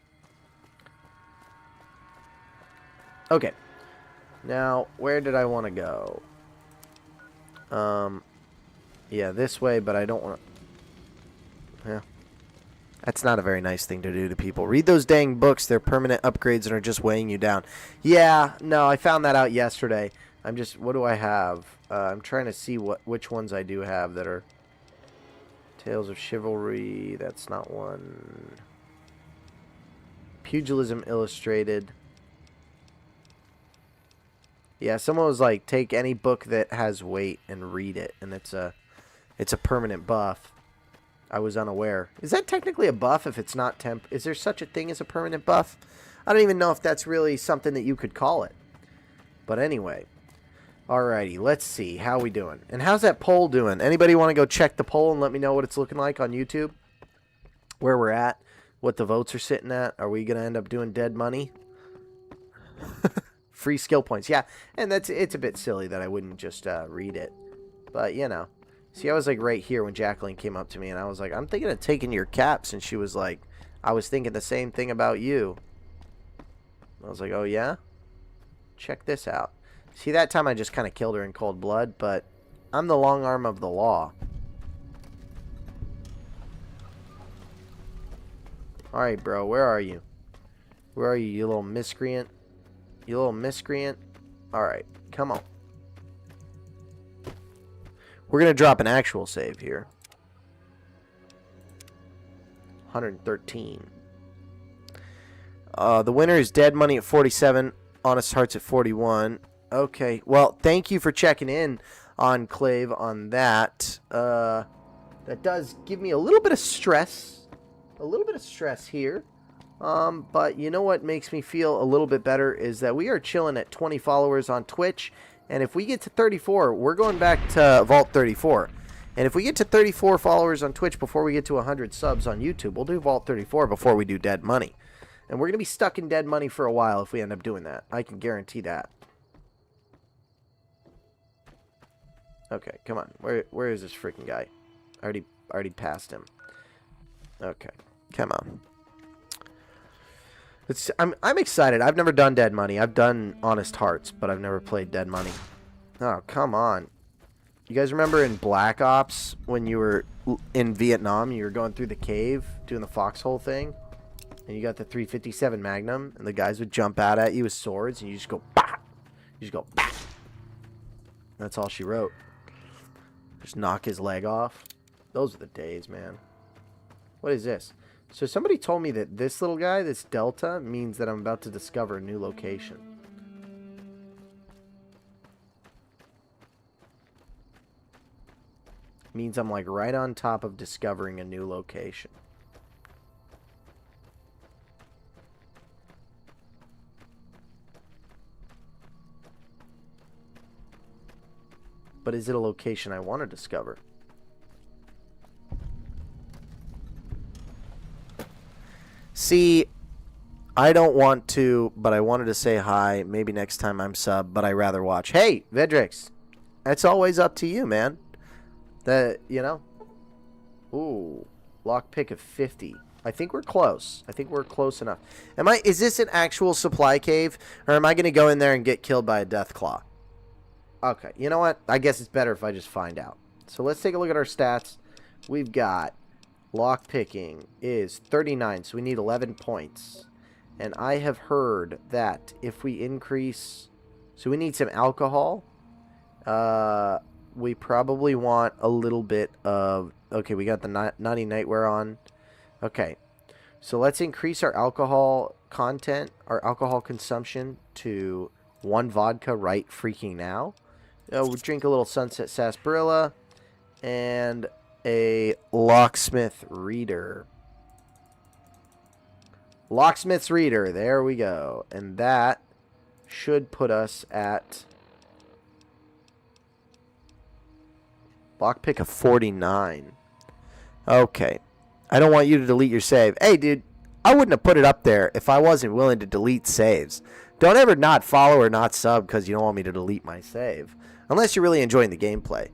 Okay. Now, where did I want to go? Yeah, this way, but I don't want to... Yeah. That's not a very nice thing to do to people. Read those dang books. They're permanent upgrades and are just weighing you down. Yeah, no, I found that out yesterday. I'm just... What do I have? I'm trying to see which ones I do have that are... Tales of Chivalry. That's not one. Pugilism Illustrated. Yeah, someone was like, take any book that has weight and read it, and it's a permanent buff. I was unaware. Is that technically a buff if it's not temp? Is there such a thing as a permanent buff? I don't even know if that's really something that you could call it. But anyway. Alrighty, let's see. How we doing? And how's that poll doing? Anybody want to go check the poll and let me know what it's looking like on YouTube? Where we're at? What the votes are sitting at? Are we going to end up doing dead money? Free skill points. Yeah, and it's a bit silly that I wouldn't just read it. But, you know. See, I was like right here when Jacqueline came up to me, and I was like, I'm thinking of taking your caps. And she was like, I was thinking the same thing about you. I was like, oh, yeah? Check this out. See, that time I just kind of killed her in cold blood, but I'm the long arm of the law. Alright, bro, where are you? Where are you, you little miscreant? You little miscreant? Alright, come on. We're going to drop an actual save here. 113. The winner is Dead Money at 47. Honest Hearts at 41. Okay, well, thank you for checking in on Clave on that. That does give me a little bit of stress. A little bit of stress here. But you know what makes me feel a little bit better is that we are chilling at 20 followers on Twitch. And if we get to 34, we're going back to Vault 34. And if we get to 34 followers on Twitch before we get to 100 subs on YouTube, we'll do Vault 34 before we do Dead Money. And we're going to be stuck in dead money for a while if we end up doing that. I can guarantee that. Okay, come on. Where is this freaking guy? I already passed him. Okay, come on. I'm excited. I've never done Dead Money. I've done Honest Hearts, but I've never played Dead Money. Oh, come on. You guys remember in Black Ops when you were in Vietnam, you were going through the cave doing the foxhole thing, and you got the 357 Magnum, and the guys would jump out at you with swords, and you just go, bah! You just go, bah! That's all she wrote. Just knock his leg off. Those are the days, man. What is this? So somebody told me that this little guy, this Delta, means that I'm about to discover a new location. Means I'm like right on top of discovering a new location. But is it a location I want to discover? See, I don't want to, but I wanted to say hi. Maybe next time I'm sub, but I rather watch. Hey, Vedrix, it's always up to you, man. You know? Ooh, lockpick of 50. I think we're close. I think we're close enough. Is this an actual supply cave, or am I going to go in there and get killed by a Deathclaw? Okay, you know what? I guess it's better if I just find out. So let's take a look at our stats. We've got lockpicking is 39, so we need 11 points. And I have heard that if we increase... So we need some alcohol. We probably want a little bit of... Okay, we got the Naughty Nightwear on. Okay, so let's increase our alcohol content, our alcohol consumption to 1 vodka right freaking now. We'll drink a little Sunset Sarsaparilla and a Locksmith Reader. Locksmith's Reader, there we go. And that should put us at lockpick of 49. Okay. I don't want you to delete your save. Hey, dude, I wouldn't have put it up there if I wasn't willing to delete saves. Don't ever not follow or not sub because you don't want me to delete my save. Unless you're really enjoying the gameplay.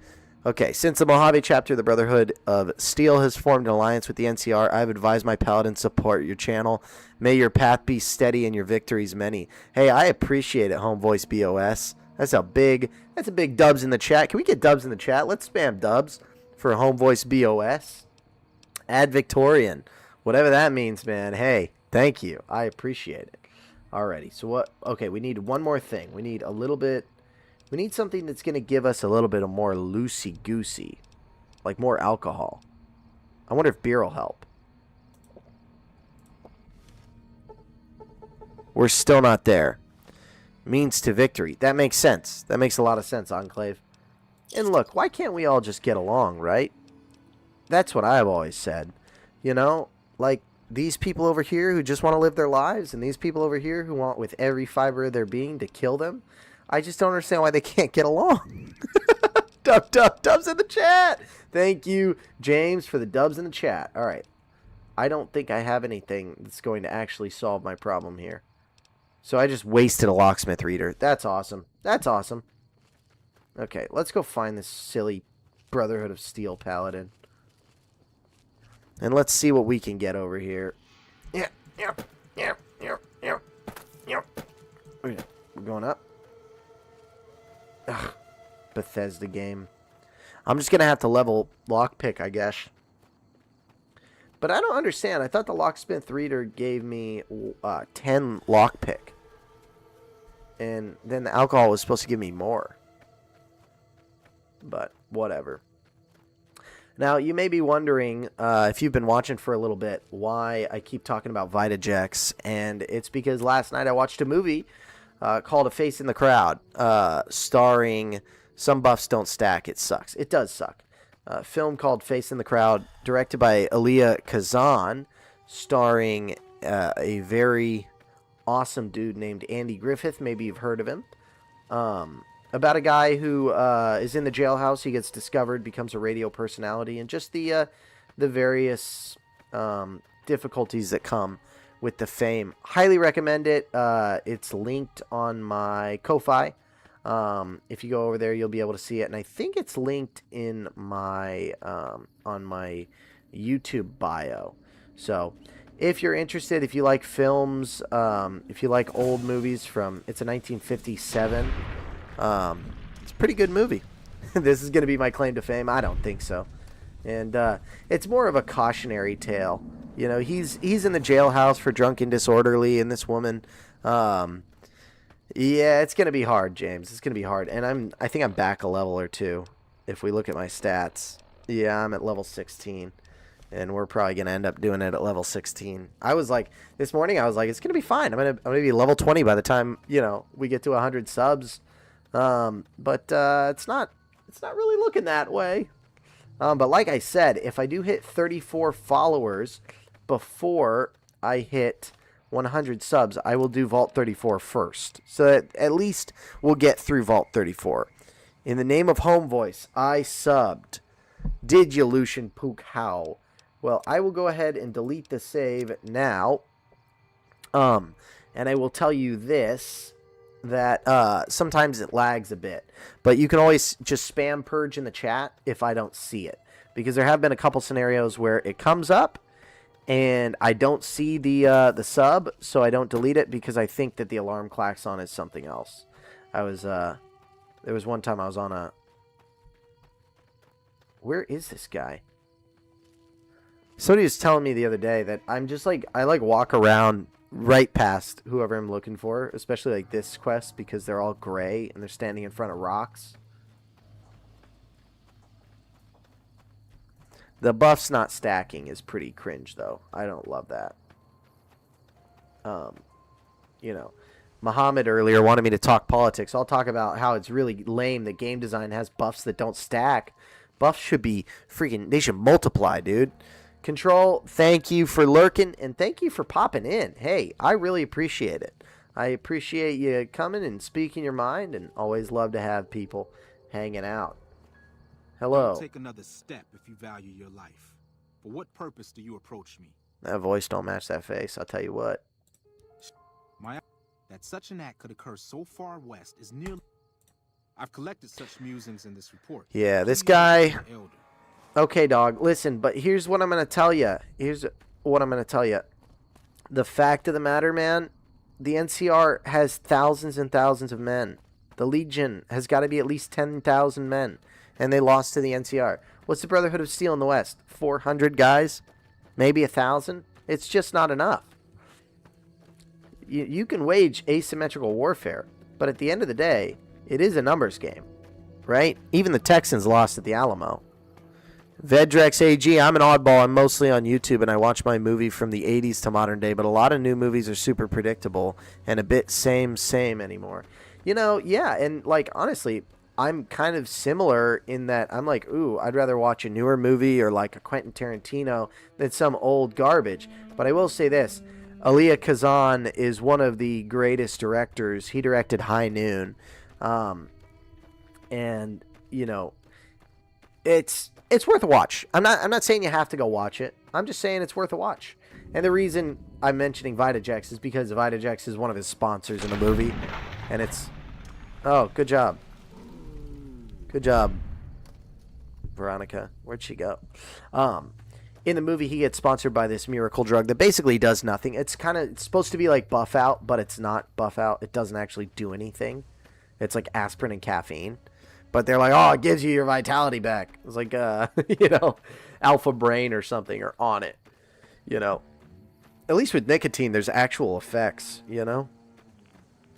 Okay, since the Mojave chapter of the Brotherhood of Steel has formed an alliance with the NCR, I have advised my paladins support your channel. May your path be steady and your victories many. Hey, I appreciate it, Home Voice BOS. That's a big dubs in the chat. Can we get dubs in the chat? Let's spam dubs for Home Voice BOS. Add Victorian. Whatever that means, man. Hey, thank you. I appreciate it. Alrighty, so what? Okay, we need one more thing. We need a little bit... We need something that's going to give us a little bit of more loosey-goosey. Like more alcohol. I wonder if beer will help. We're still not there. Means to victory. That makes sense. That makes a lot of sense, Enclave. And look, why can't we all just get along, right? That's what I've always said. You know, like these people over here who just want to live their lives, and these people over here who want with every fiber of their being to kill them. I just don't understand why they can't get along. Dubs in the chat. Thank you, James, for the dubs in the chat. All right. I don't think I have anything that's going to actually solve my problem here. So I just wasted a Locksmith Reader. That's awesome. That's awesome. Okay, let's go find this silly Brotherhood of Steel Paladin. And let's see what we can get over here. Yep. We're going up. Ugh, Bethesda game. I'm just going to have to level lockpick, I guess. But I don't understand. I thought the Locksmith Reader gave me 10 lockpick. And then the alcohol was supposed to give me more. But whatever. Now, you may be wondering, if you've been watching for a little bit, why I keep talking about Vitajex. And it's because last night I watched a movie called A Face in the Crowd, starring Some Buffs Don't Stack. It sucks. It does suck. Film called Face in the Crowd, directed by Elia Kazan, starring a very awesome dude named Andy Griffith. Maybe you've heard of him. About a guy who is in the jailhouse. He gets discovered, becomes a radio personality, and just the various difficulties that come with the fame. Highly recommend it. It's linked on my Ko-Fi. If you go over there, you'll be able to see it, and I think it's linked in my on my YouTube bio. So if you're interested, if you like films, if you like old movies from, it's a 1957. It's a pretty good movie. This is going to be my claim to fame. I don't think so. And it's more of a cautionary tale. You know, he's in the jailhouse for drunk and disorderly, and this woman, yeah, it's going to be hard, James. It's going to be hard. And I think I'm back a level or two if we look at my stats. Yeah, I'm at level 16. And we're probably going to end up doing it at level 16. I was like, this morning, I was like, it's going to be fine. I'm gonna be level 20 by the time, you know, we get to 100 subs. But it's not really looking that way. But like I said, if I do hit 34 followers before I hit 100 subs, I will do Vault 34 first. So that at least we'll get through Vault 34. In the name of Home Voice, I subbed. Did you, Lucian Pook How? Well, I will go ahead and delete the save now. And I will tell you this, that sometimes it lags a bit. But you can always just spam purge in the chat if I don't see it. Because there have been a couple scenarios where it comes up and I don't see the sub, so I don't delete it because I think that the alarm klaxon is something else. There was one time I was on a... Where is this guy? Somebody was telling me the other day that I'm just like, I like walk around right past whoever I'm looking for, especially like this quest, because they're all gray and they're standing in front of rocks. The buffs not stacking is pretty cringe, though. I don't love that. You know, Muhammad earlier wanted me to talk politics. I'll talk about how it's really lame that game design has buffs that don't stack. Buffs should be freaking, they should multiply, dude. Control, thank you for lurking, and thank you for popping in. Hey, I really appreciate it. I appreciate you coming and speaking your mind, and always love to have people hanging out. Hello.
Don't take another step if you value your life. For what purpose do you approach me?
That voice don't match that face, I'll tell you what.
That such an act could occur so far west is nearly... I've collected such musings in this report.
Yeah, this guy... Okay, dog, listen, but here's what I'm going to tell you. The fact of the matter, man, the NCR has thousands and thousands of men. The Legion has got to be at least 10,000 men, and they lost to the NCR. What's the Brotherhood of Steel in the West? 400 guys? Maybe 1,000? It's just not enough. You can wage asymmetrical warfare, but at the end of the day, it is a numbers game, right? Even the Texans lost at the Alamo. Vedrex AG, I'm an oddball. I'm mostly on YouTube, and I watch my movie from the 80s to modern day, but a lot of new movies are super predictable and a bit same anymore. You know, yeah, and, like, honestly, I'm kind of similar in that I'm like, ooh, I'd rather watch a newer movie or, like, a Quentin Tarantino than some old garbage. But I will say this, Elia Kazan is one of the greatest directors. He directed High Noon. And, you know, it's worth a watch. I'm not saying you have to go watch it. I'm just saying it's worth a watch. And the reason I'm mentioning Vitajex is because Vitajex is one of his sponsors in the movie. And it's... Oh, good job. Good job, Veronica. Where'd she go? In the movie, he gets sponsored by this miracle drug that basically does nothing. It's supposed to be like Buff Out, but it's not Buff Out. It doesn't actually do anything. It's like aspirin and caffeine. But they're like, oh, it gives you your vitality back. It's like, you know, Alpha Brain or something, or on it. You know. At least with nicotine, there's actual effects, you know.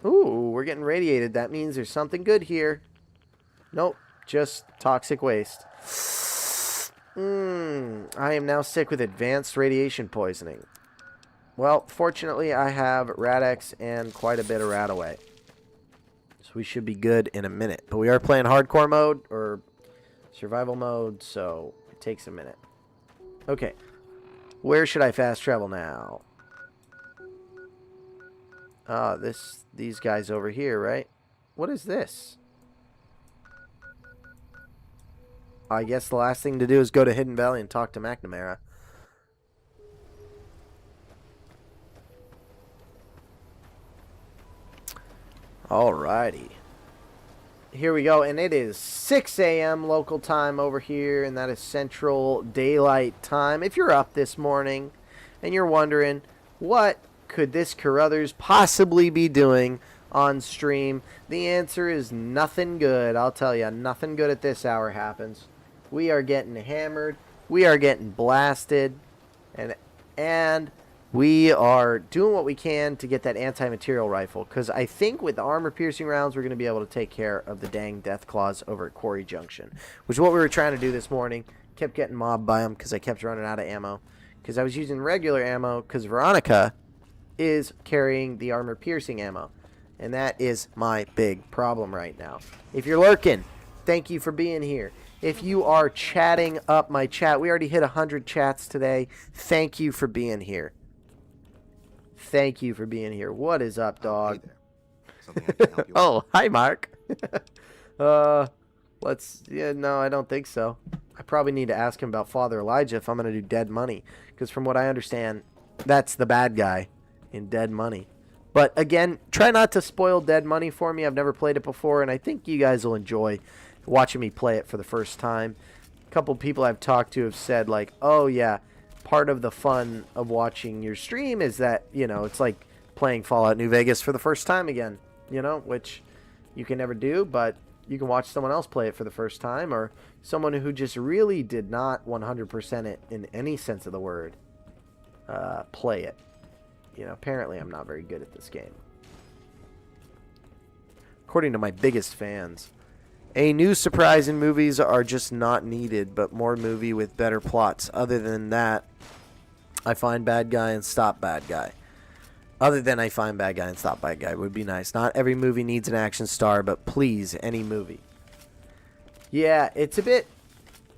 Ooh, we're getting radiated. That means there's something good here. Nope, just toxic waste. I am now sick with advanced radiation poisoning. Well, fortunately, I have Rad-X and quite a bit of Radaway. So we should be good in a minute. But we are playing hardcore mode, or survival mode, so it takes a minute. Okay. Where should I fast travel now? These guys over here, right? What is this? I guess the last thing to do is go to Hidden Valley and talk to McNamara. Alrighty. Here we go, and it is 6 a.m. local time over here, and that is Central Daylight Time. If you're up this morning and you're wondering, what could this Carruthers possibly be doing on stream? The answer is nothing good. I'll tell you, nothing good at this hour happens. We are getting hammered. We are getting blasted. And we are doing what we can to get that anti-material rifle, because I think with the armor-piercing rounds, we're going to be able to take care of the dang death claws over at Quarry Junction, which is what we were trying to do this morning. Kept getting mobbed by them because I kept running out of ammo, because I was using regular ammo, because Veronica is carrying the armor-piercing ammo, and that is my big problem right now. If you're lurking, thank you for being here. If you are chatting up my chat, we already hit 100 chats today. Thank you for being here. Thank you for being here. What is up, dog?
Hey there. Something I can help you with?
Oh, hi, Mark. No, I don't think so. I probably need to ask him about Father Elijah if I'm going to do Dead Money, because from what I understand, that's the bad guy in Dead Money. But again, try not to spoil Dead Money for me. I've never played it before, and I think you guys will enjoy watching me play it for the first time. A couple people I've talked to have said, like, oh, yeah, part of the fun of watching your stream is that, you know, it's like playing Fallout New Vegas for the first time again, you know, which you can never do, but you can watch someone else play it for the first time, or someone who just really did not 100% it in any sense of the word play it. You know, apparently I'm not very good at this game. According to my biggest fans, a new surprise in movies are just not needed, but more movie with better plots. Other than that, I find bad guy and stop bad guy. Other than I find bad guy and stop bad guy would be nice. Not every movie needs an action star, but please, any movie. Yeah, it's a bit...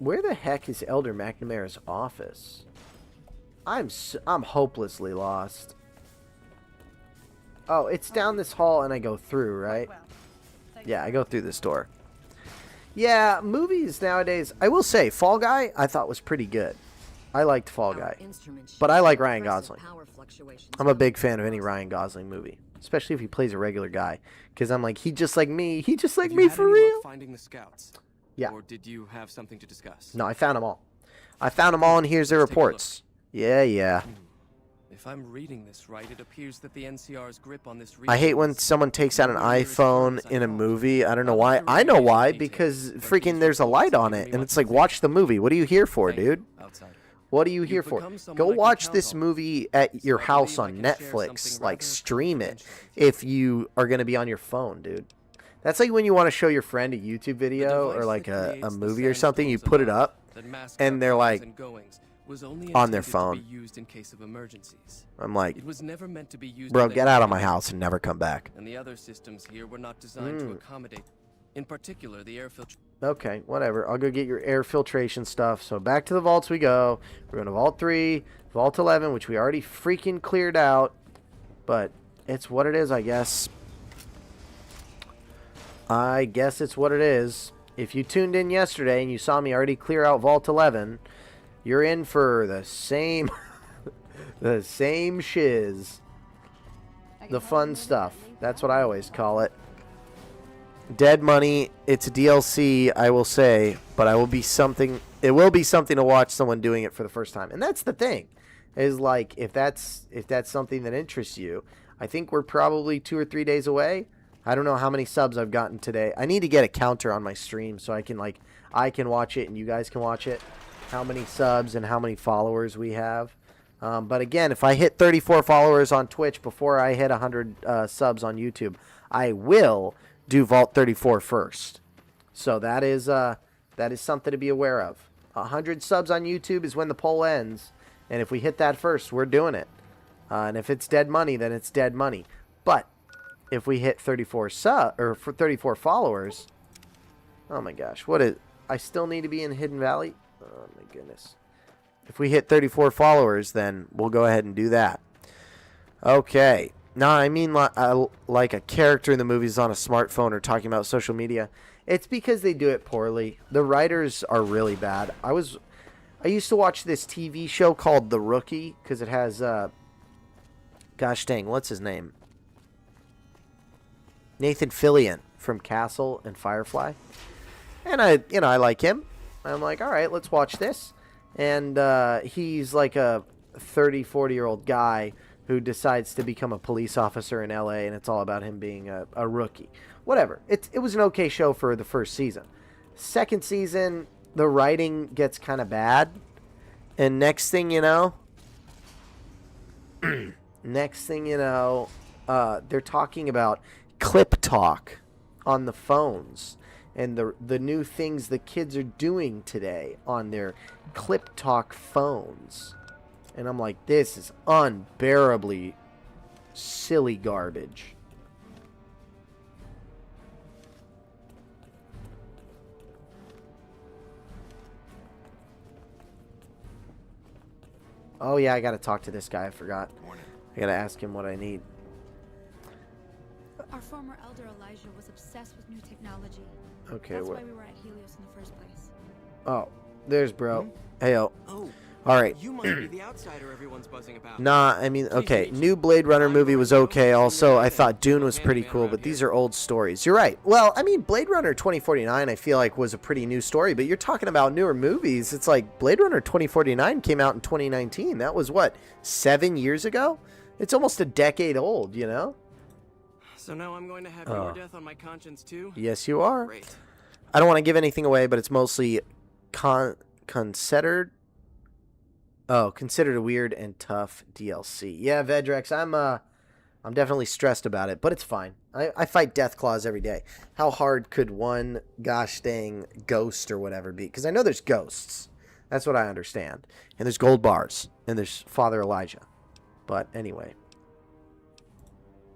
Where the heck is Elder McNamara's office? I'm hopelessly lost. Oh, it's down this hall and I go through, right? Yeah, I go through this door. Yeah, movies nowadays, I will say, Fall Guy, I thought was pretty good. I liked Fall Guy. But I like Ryan Gosling. I'm a big fan of any Ryan Gosling movie, especially if he plays a regular guy. Because I'm like, he just like me. He just like me for real.
Finding the scouts?
Yeah.
Or did you have something to discuss?
No, I found them all. I found them all, and here's their reports. Yeah.
If I'm reading this right, it appears that the NCR's grip on this
I hate when someone takes out an iPhone in a movie. I don't know why. I know why, because freaking there's a light on it, and it's like, watch the movie. What are you here for, dude? What are you here for? Go watch this movie at your house on Netflix. Like, stream it if you are going to be on your phone, dude. That's like when you want to show your friend a YouTube video or like a movie or something. You put it up, and they're like on their phone. I'm like, bro, get out of my house and never come back.
And the other systems here were not designed to accommodate, in particular, the air filtration.
Okay, whatever. I'll go get your air filtration stuff. So back to the vaults we go. We're going to Vault 3, Vault 11, which we already freaking cleared out. But it's what it is, I guess. I guess it's what it is. If you tuned in yesterday and you saw me already clear out Vault 11, you're in for the same the same shiz. The fun stuff. That's what I always call it. Dead Money, it's a DLC, I will say, but it will be something to watch someone doing it for the first time. And that's the thing. Is like if that's something that interests you, I think we're probably 2 or 3 days away. I don't know how many subs I've gotten today. I need to get a counter on my stream so I can watch it and you guys can watch it. How many subs and how many followers we have. But again, if I hit 34 followers on Twitch before I hit 100 subs on YouTube, I will do Vault 34 first. So that is something to be aware of. 100 subs on YouTube is when the poll ends, and if we hit that first, we're doing it. And if it's Dead Money, then it's Dead Money. But if we hit 34 followers, oh my gosh, I still need to be in Hidden Valley? Oh my goodness. If we hit 34 followers, then we'll go ahead and do that. Okay. No, I mean like a character in the movies on a smartphone or talking about social media. It's because they do it poorly. The writers are really bad. I used to watch this TV show called The Rookie because it has, gosh dang, what's his name? Nathan Fillion from Castle and Firefly. And I like him. I'm like, all right, let's watch this. And he's like a 30, 40-year-old guy who decides to become a police officer in LA, and it's all about him being a rookie. Whatever. It was an okay show for the first season. Second season, the writing gets kind of bad. And next thing you know, they're talking about clip talk on the phones and the new things the kids are doing today on their clip talk phones. And I'm like, this is unbearably silly garbage. Oh, yeah, I got to talk to this guy. I forgot.
Morning.
I got to ask him what I need.
Our former elder Elijah was obsessed with new technology.
Okay,
That's
what?
why we were at Helios in the first place.
Oh, there's bro. Heyo.
Oh,
All right.
you must be the outsider everyone's buzzing about.
Nah, I mean, okay, new Blade Runner movie was okay. Also, I thought Dune was pretty cool, but these are old stories. You're right. Well, I mean, Blade Runner 2049, I feel like, was a pretty new story, but you're talking about newer movies. It's like Blade Runner 2049 came out in 2019. That was, what, 7 years ago? It's almost a decade old, you know?
So now I'm going to have your death on my conscience, too?
Yes, you are.
Great.
I don't want to give anything away, but it's mostly considered a weird and tough DLC. Yeah, Vedrex, I'm definitely stressed about it, but it's fine. I fight death claws every day. How hard could one gosh dang ghost or whatever be? Because I know there's ghosts. That's what I understand. And there's gold bars. And there's Father Elijah. But anyway.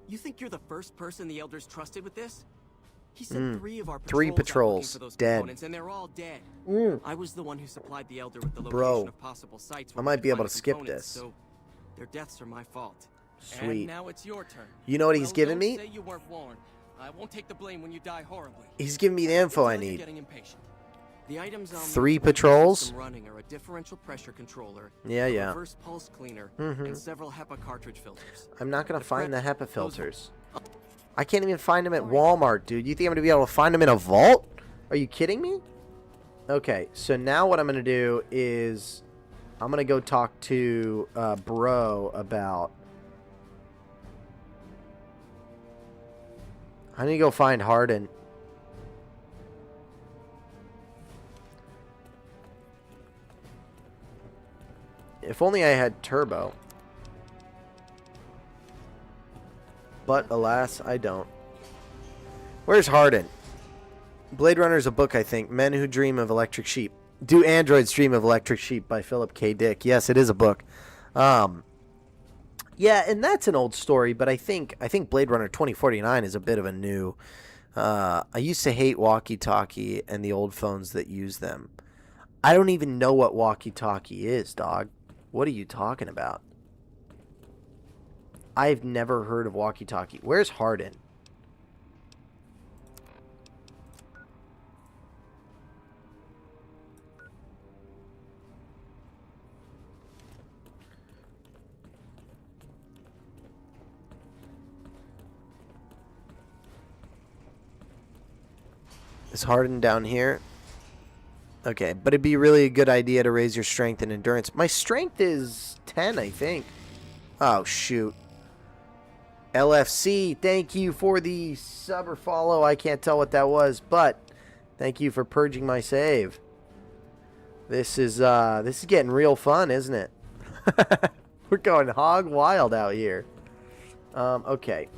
You think you're the first person the Elders trusted with this? He sent 3 of our
Three patrols,
out looking for those
dead.
components, and they're all dead. I was the one who supplied the Elder with the location
Bro,
of possible sites.
I
where
might
we
be
could
able
find
to skip
components,
this.
So their deaths are my fault.
Sweet.
And now it's your turn.
You know what he's
Well,
giving
don't
me?
say you weren't warned. I won't take the blame when you die horribly.
He's giving me the info I
Until you're
need.
getting impatient. The items I'll
3
need to keep the
patrols?
system running are a differential pressure controller,
Yeah,
a
yeah.
reverse pulse cleaner,
Mhm.
and several HEPA cartridge filters.
I'm not going to
The
find the
prep-
HEPA
those-
filters. I can't even find them at Walmart, dude. You think I'm going to be able to find them in a vault? Are you kidding me? Okay, so now what I'm going to do is I'm going to go talk to Bro about... I need to go find Hardin. If only I had Turbo. But alas, I don't. Where's Hardin? Blade Runner is a book, I think. Men Who Dream of Electric Sheep. Do Androids Dream of Electric Sheep by Philip K. Dick. Yes, it is a book. Yeah, and that's an old story, but I think Blade Runner 2049 is a bit of a new. I used to hate walkie-talkie and the old phones that use them. I don't even know what walkie-talkie is, dog. What are you talking about? I've never heard of walkie-talkie. Where's Hardin? Is Hardin down here? Okay, but it'd be really a good idea to raise your strength and endurance. My strength is 10, I think. Oh, shoot. LFC, thank you for the sub or follow. I can't tell what that was, but thank you for purging my save. This is getting real fun, isn't it? We're going hog wild out here. Okay.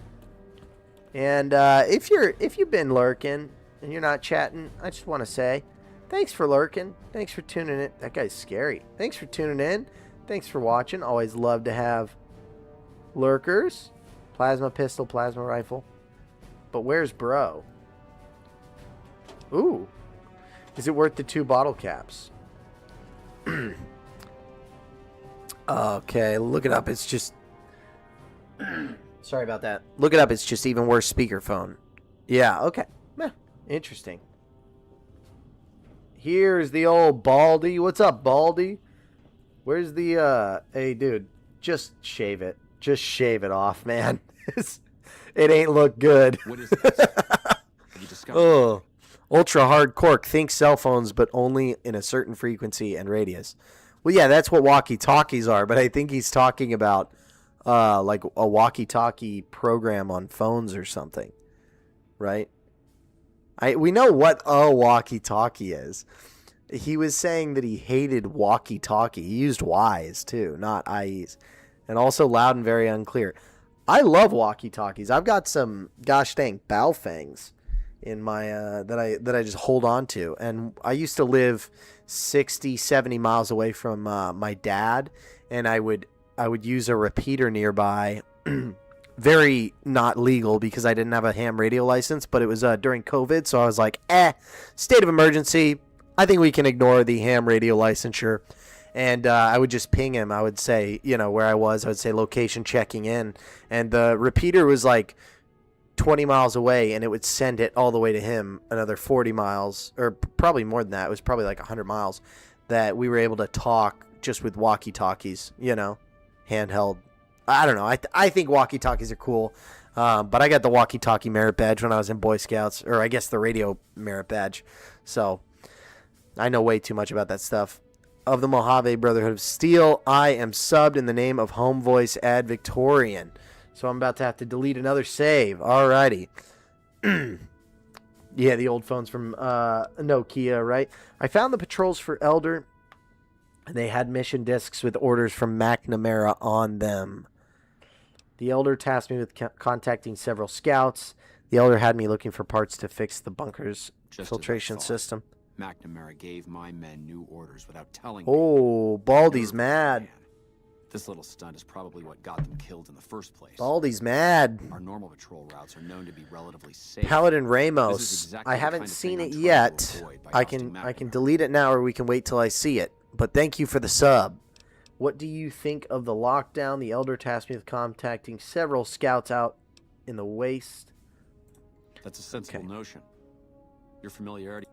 And if you've been lurking and you're not chatting, I just want to say thanks for lurking. Thanks for tuning in. That guy's scary. Thanks for tuning in. Thanks for watching. Always love to have lurkers. Plasma pistol, plasma rifle. But where's Bro? Ooh. Is it worth the 2 bottle caps? Okay, look it up. It's just... Sorry about that. Look it up. It's just even worse speakerphone. Yeah, okay. Interesting. Here's the old Baldy. What's up, Baldy? Where's the, Hey, dude. Just shave it. Just shave it off, man. It ain't look good.
What is this? Have you discovered?
Oh, ultra hard cork thinks cell phones, but only in a certain frequency and radius. Well, yeah, that's what walkie-talkies are, but I think he's talking about like a walkie-talkie program on phones or something, right? We know what a walkie-talkie is. He was saying that he hated walkie-talkie. He used Y's too, not IEs, and also loud and very unclear. I love walkie-talkies. I've got some gosh dang Baofangs in my that I just hold on to, and I used to live 60, 70 miles away from my dad, and I would use a repeater nearby. Very not legal because I didn't have a ham radio license, but it was during COVID, so I was like, state of emergency. I think we can ignore the ham radio licensure. And I would just ping him. I would say, where I was. I would say location checking in. And the repeater was like 20 miles away, and it would send it all the way to him another 40 miles, or probably more than that. It was probably like 100 miles that we were able to talk just with walkie-talkies, handheld. I don't know. I think walkie-talkies are cool. But I got the walkie-talkie merit badge when I was in Boy Scouts, or I guess the radio merit badge. So I know way too much about that stuff. Of the Mojave Brotherhood of Steel, I am subbed in the name of Home Voice Ad Victorian. So I'm about to have to delete another save. Alrighty. Yeah, the old phones from Nokia, right? I found the patrols for Elder. They had mission discs with orders from McNamara on them. The Elder tasked me with contacting several scouts. The Elder had me looking for parts to fix the bunker's filtration system.
McNamara gave my men new orders without telling
me. Oh, Baldy's mad.
This little stunt is probably what got them killed in the first place.
Baldy's mad.
Our normal patrol routes are known to be relatively safe.
Paladin Ramos. Exactly I haven't seen it yet. I can delete it now, or we can wait till I see it. But thank you for the sub. What do you think of the lockdown? The Elder tasked me with contacting several scouts out in the waste.
That's a sensible notion. Your familiarity.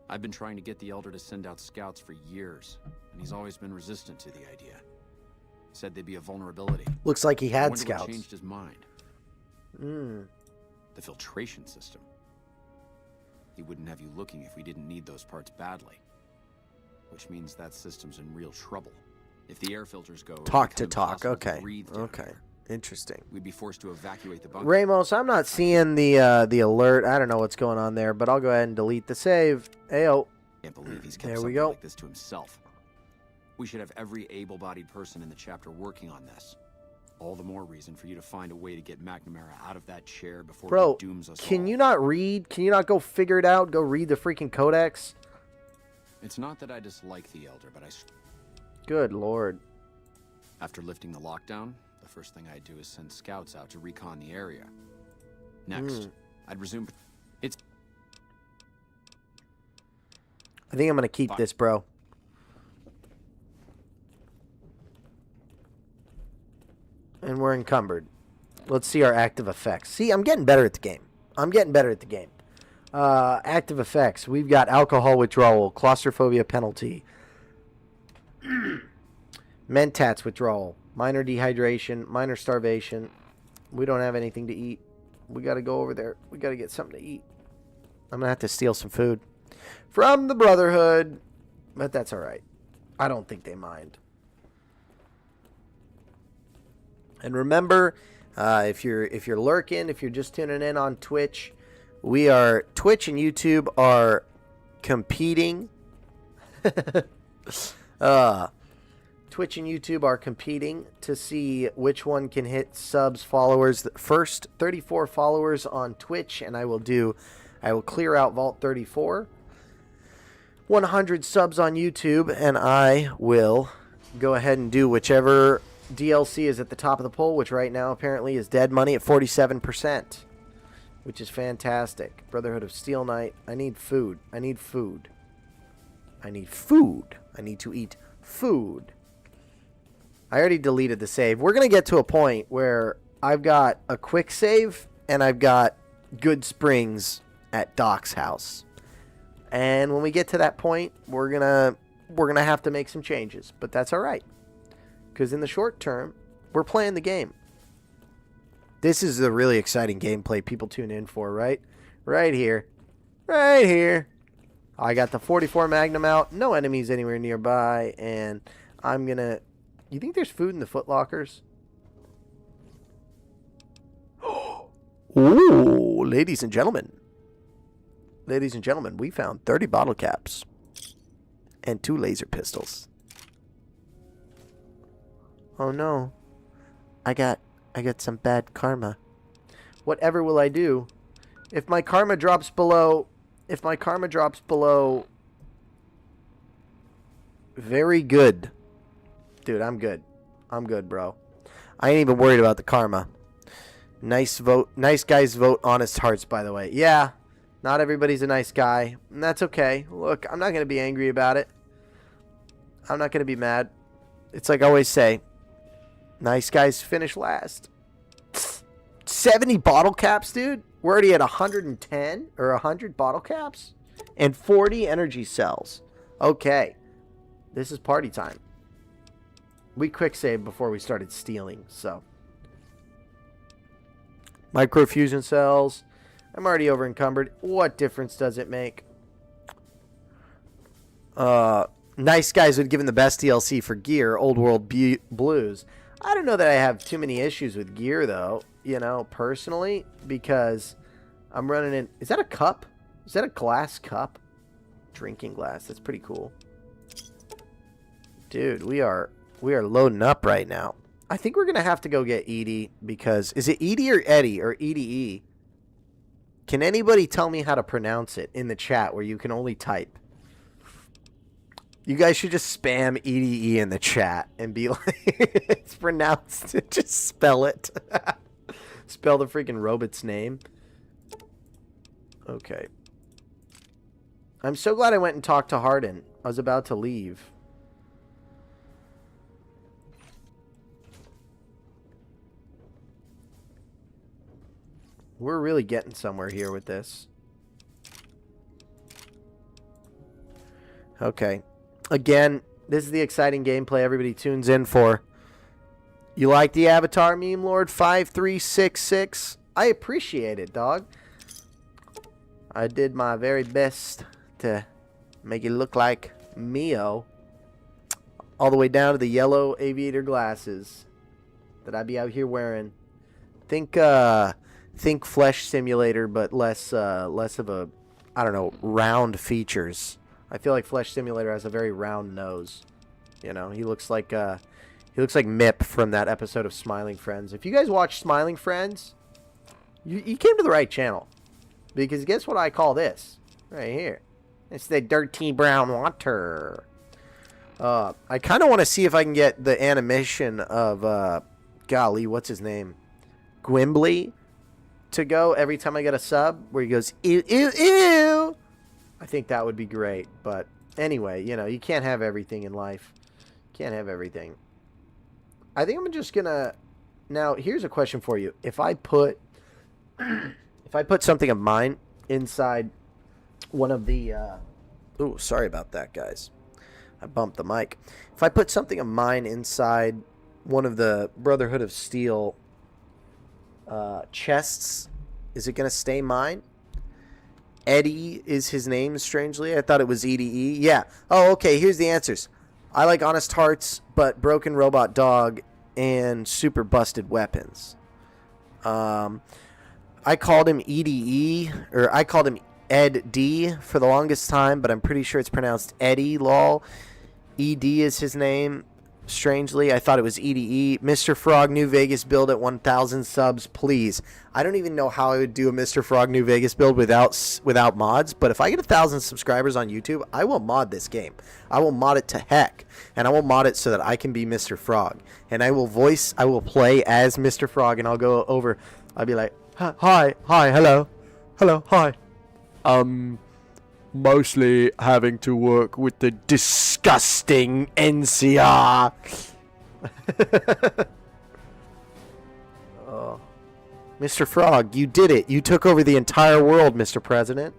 I've been trying to get the Elder to send out scouts for years, and he's always been resistant to the idea. Said they'd be a vulnerability.
Looks like he had
what
scouts.
Changed his mind. The filtration system. He wouldn't have you looking if we didn't need those parts badly. Which means that system's in real trouble. If the air filters go,
talk to talk. Okay. Okay. Interesting.
We'd be forced to evacuate the bunker.
Ramos, I'm not seeing the alert. I don't know what's going on there, but I'll go ahead and delete the save. Ayo.
Can't believe he's kept something like this to himself. We should have every able-bodied person in the chapter working on this. All the more reason for you to find a way to get McNamara out of that chair before he dooms us all.
Can you not read? Can you not go figure it out? Go read the freaking codex?
It's not that I dislike the Elder, but
Good Lord.
After lifting the lockdown, the first thing I'd do is send scouts out to recon the area. Next, I'd resume...
I think I'm going to keep this, bro. And we're encumbered. Let's see our active effects. See, I'm getting better at the game. Active effects. We've got alcohol withdrawal, claustrophobia penalty, mentats withdrawal, minor dehydration, minor starvation. We don't have anything to eat. We got to go over there. We got to get something to eat. I'm going to have to steal some food from the Brotherhood, but that's all right. I don't think they mind. And remember, if you're lurking, if you're just tuning in on Twitch, Twitch and YouTube are competing. Twitch and YouTube are competing to see which one can hit subs, followers. First 34 followers on Twitch, and I will clear out Vault 34. 100 subs on YouTube, and I will go ahead and do whichever DLC is at the top of the poll, which right now apparently is Dead Money at 47%, which is fantastic. Brotherhood of Steel Knight. I need food. I need to eat food. I already deleted the save. We're going to get to a point where I've got a quick save and I've got Good Springs at Doc's house. And when we get to that point, we're going to have to make some changes, but that's all right. Because in the short term, we're playing the game. This is the really exciting gameplay people tune in for, right? Right here. Right here. I got the 44 Magnum out. No enemies anywhere nearby. And I'm going to... You think there's food in the Foot Lockers? Ooh, ladies and gentlemen. Ladies and gentlemen, we found 30 bottle caps. And 2 laser pistols. Oh no. I got some bad karma. Whatever will I do? If my karma drops below... Very good. Dude, I'm good. I'm good, bro. I ain't even worried about the karma. Nice vote. Nice guys vote honest hearts, by the way. Yeah, not everybody's a nice guy. And that's okay. Look, I'm not going to be angry about it. I'm not going to be mad. It's like I always say. Nice guys finish last. 70 bottle caps, dude. We're already at 110 or 100 bottle caps. And 40 energy cells. Okay. This is party time. We quick saved before we started stealing, so. Microfusion cells. I'm already over encumbered. What difference does it make? Nice guys would given the best DLC for gear, Old World Blues. I don't know that I have too many issues with gear, though, you know, personally, because I'm running in... Is that a cup? Is that a glass cup? Drinking glass. That's pretty cool. Dude, we are loading up right now. I think we're going to have to go get Edie because... Is it Edie or Eddie or EDE? Can anybody tell me how to pronounce it in the chat where you can only type? You guys should just spam EDE in the chat and be like... it's pronounced. Just spell it. Spell the freaking robot's name. Okay. I'm so glad I went and talked to Hardin. I was about to leave. We're really getting somewhere here with this. Okay. Again, this is the exciting gameplay everybody tunes in for. You like the Avatar meme, Lord 5366? I appreciate it, dog. I did my very best to make it look like Mio. All the way down to the yellow aviator glasses that I be out here wearing. Think Flesh Simulator, but less of a, I don't know, round features. I feel like Flesh Simulator has a very round nose. You know, he looks like Mip from that episode of Smiling Friends. If you guys watch Smiling Friends, you came to the right channel. Because guess what I call this? Right here. It's the dirty brown water. I kind of want to see if I can get the animation of, golly, what's his name? Gwimbly to go every time I get a sub where he goes, ew, ew, ew. I think that would be great. But anyway, you know, you can't have everything in life. Can't have everything. I think I'm just going to... Now, here's a question for you. If I put something of mine inside one of the... Ooh, sorry about that, guys. I bumped the mic. If I put something of mine inside one of the Brotherhood of Steel chests, is it going to stay mine? Eddie is his name, strangely. I thought it was EDE. Yeah. Oh, okay. Here's the answers. I like Honest Hearts, but Broken Robot Dog and Super Busted Weapons. I called him EDE, or I called him Ed D for the longest time, but I'm pretty sure it's pronounced Eddie, lol. ED is his name. Strangely, I thought it was EDE. Mr. Frog New Vegas build at 1,000 subs, please. I don't even know how I would do a Mr. Frog New Vegas build without mods, but if I get 1,000 subscribers on YouTube, I will mod this game. I will mod it to heck, and I will mod it so that I can be Mr. Frog. And I will play as Mr. Frog, and I'll go over, I'll be like, hi, hello, hi. Mostly having to work with the disgusting NCR. Oh. Mr. Frog, you did it. You took over the entire world, Mr. President.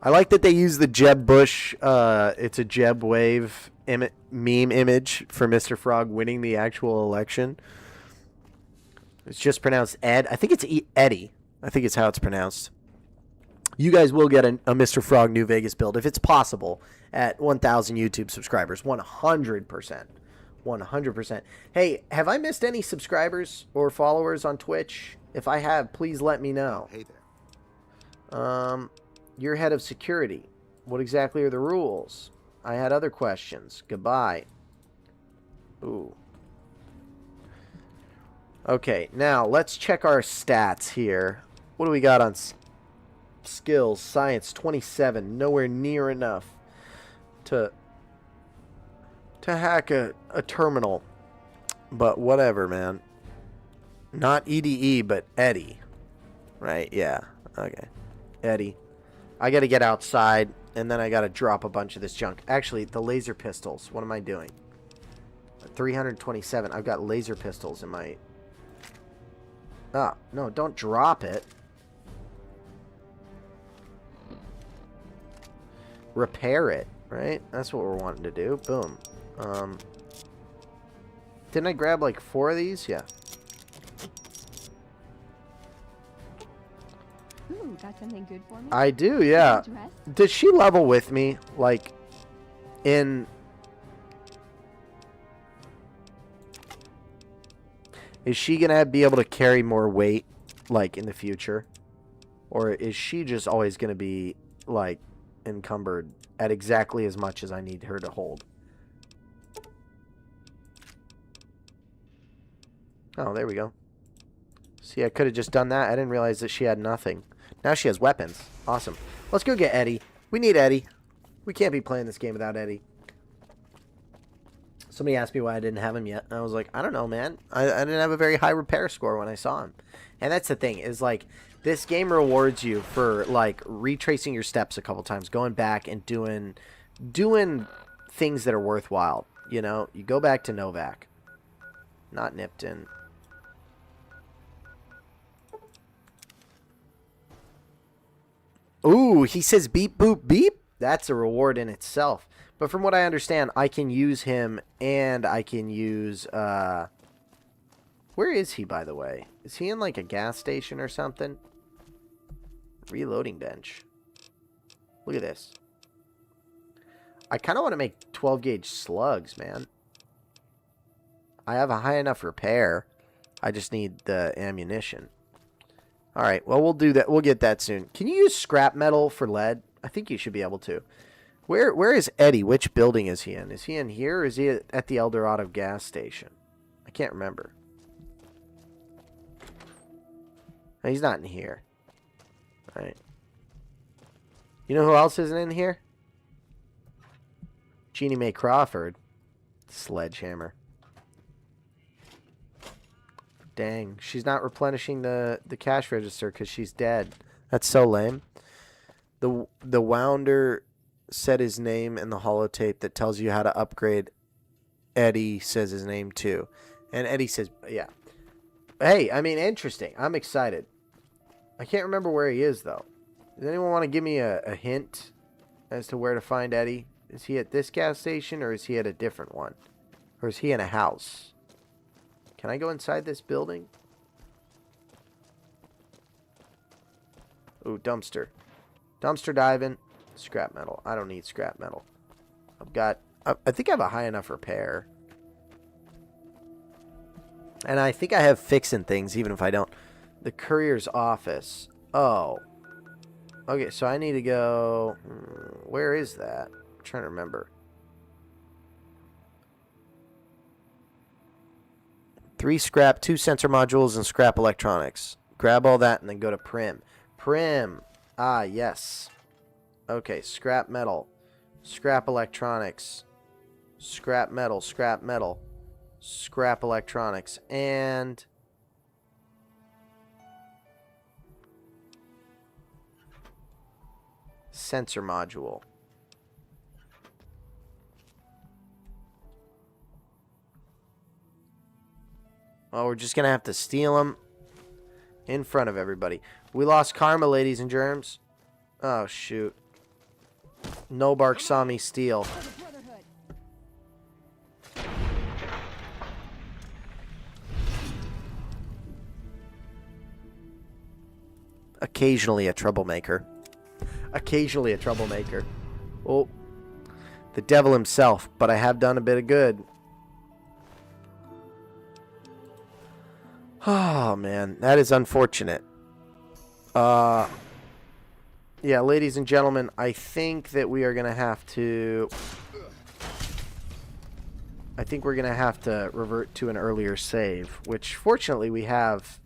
I like that they use the Jeb Bush, it's a Jeb Wave meme image for Mr. Frog winning the actual election. It's just pronounced Ed. I think it's Eddie. I think it's how it's pronounced. You guys will get a Mr. Frog New Vegas build if it's possible at 1,000 YouTube subscribers. 100%. 100%. Hey, have I missed any subscribers or followers on Twitch? If I have, please let me know.
Hey there.
You're head of security. What exactly are the rules? I had other questions. Goodbye. Ooh. Okay, now let's check our stats here. What do we got on skills? Science 27. Nowhere near enough to hack a terminal. But whatever, man. Not EDE, but Eddie. Right? Yeah. Okay. Eddie. I gotta get outside, and then I gotta drop a bunch of this junk. Actually, the laser pistols. What am I doing? 327. I've got laser pistols in my... Ah, no, don't drop it. Repair it, right? That's what we're wanting to do. Boom. Didn't I grab like 4 of these? Yeah.
Ooh, got something good for me?
I do, yeah.
Dress?
Does she level with me? Like, in... Is she going to be able to carry more weight, like, in the future? Or is she just always going to be, like, encumbered at exactly as much as I need her to hold? Oh, there we go. See, I could have just done that. I didn't realize that she had nothing. Now she has weapons. Awesome. Let's go get Eddie. We need Eddie. We can't be playing this game without Eddie. Somebody asked me why I didn't have him yet. And I was like, I don't know, man. I didn't have a very high repair score when I saw him. And that's the thing, is like, this game rewards you for, like, retracing your steps a couple times. Going back and doing things that are worthwhile. You know, you go back to Novak. Not Nipton. Ooh, he says beep, boop, beep. That's a reward in itself. But from what I understand, I can use him and I can use, where is he, by the way? Is he in, like, a gas station or something? Reloading bench. Look at this. I kind of want to make 12-gauge slugs, man. I have a high enough repair. I just need the ammunition. Alright, well, we'll do that. We'll get that soon. Can you use scrap metal for lead? I think you should be able to. Where is Eddie? Which building is he in? Is he in here or is he at the El Dorado gas station? I can't remember. No, he's not in here. Right. You know who else isn't in here? Jeannie Mae Crawford. Sledgehammer. Dang. She's not replenishing the cash register because she's dead. That's so lame. The Wounder said his name in the holotape that tells you how to upgrade. Eddie says his name too. And Eddie says, yeah. Hey, I mean, interesting. I'm excited. I can't remember where he is, though. Does anyone want to give me a hint as to where to find Eddie? Is he at this gas station or is he at a different one? Or is he in a house? Can I go inside this building? Ooh, dumpster. Dumpster diving. Scrap metal. I don't need scrap metal. I think I have a high enough repair. And I think I have fixing things even if I don't. The courier's office. Oh. Okay, so I need to go... Where is that? I'm trying to remember. 3 scrap, 2 sensor modules, and scrap electronics. Grab all that and then go to Prim. Prim. Ah, yes. Okay, scrap metal. Scrap electronics. Scrap metal, scrap metal. Scrap electronics. And... sensor module. Oh, we're just going to have to steal them in front of everybody. We lost Karma, ladies and germs. Oh, shoot. No Bark saw me steal. Occasionally a troublemaker. Occasionally a troublemaker. Oh, the devil himself, but I have done a bit of good. Oh, man, that is unfortunate. Yeah, ladies and gentlemen, I think that we are going to have to... I think we're going to have to revert to an earlier save, which fortunately we have...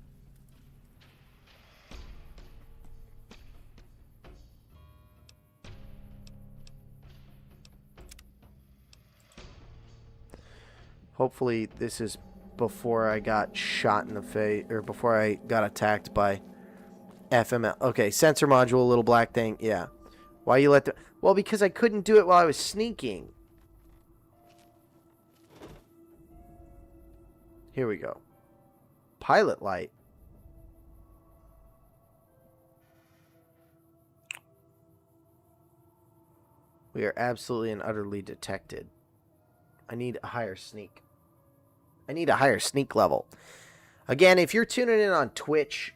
Hopefully this is before I got shot in the face, or before I got attacked by FML. Okay, sensor module, little black thing. Yeah. Why you let the... Well, because I couldn't do it while I was sneaking. Here we go. Pilot light. We are absolutely and utterly detected. I need a higher sneak. I need a higher sneak level. Again, if you're tuning in on Twitch,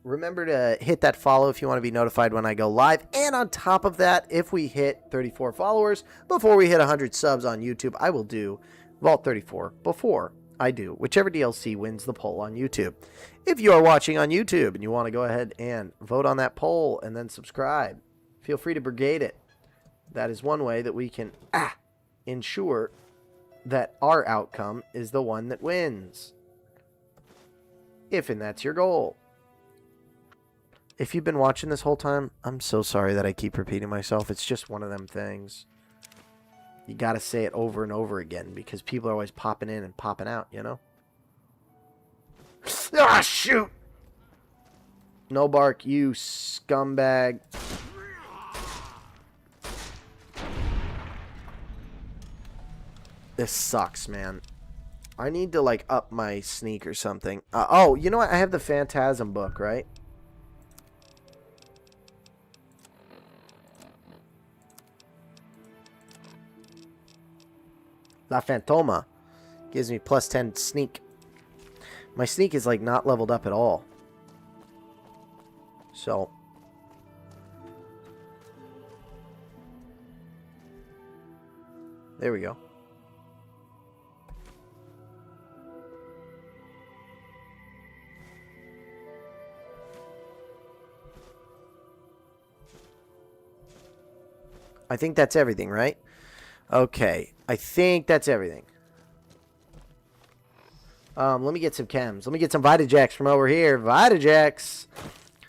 remember to hit that follow if you want to be notified when I go live. And on top of that, if we hit 34 followers before we hit 100 subs on YouTube, I will do Vault 34 before I do whichever DLC wins the poll on YouTube. If you are watching on YouTube and you want to go ahead and vote on that poll and then subscribe, feel free to brigade it. That is one way that we can ensure that our outcome is the one that wins. If and that's your goal. If you've been watching this whole time, I'm so sorry that I keep repeating myself. It's just one of them things. You gotta say it over and over again because people are always popping in and popping out, you know? Ah, shoot! No bark, you scumbag. This sucks, man. I need to, like, up my sneak or something. Oh, you know what? I have the Phantasm book, right? La Fantoma gives me plus 10 sneak. My sneak is, like, not leveled up at all. So... there we go. I think that's everything, right? Okay. I think that's everything. Let me get some chems. Let me get some Vitajax from over here. Vitajax.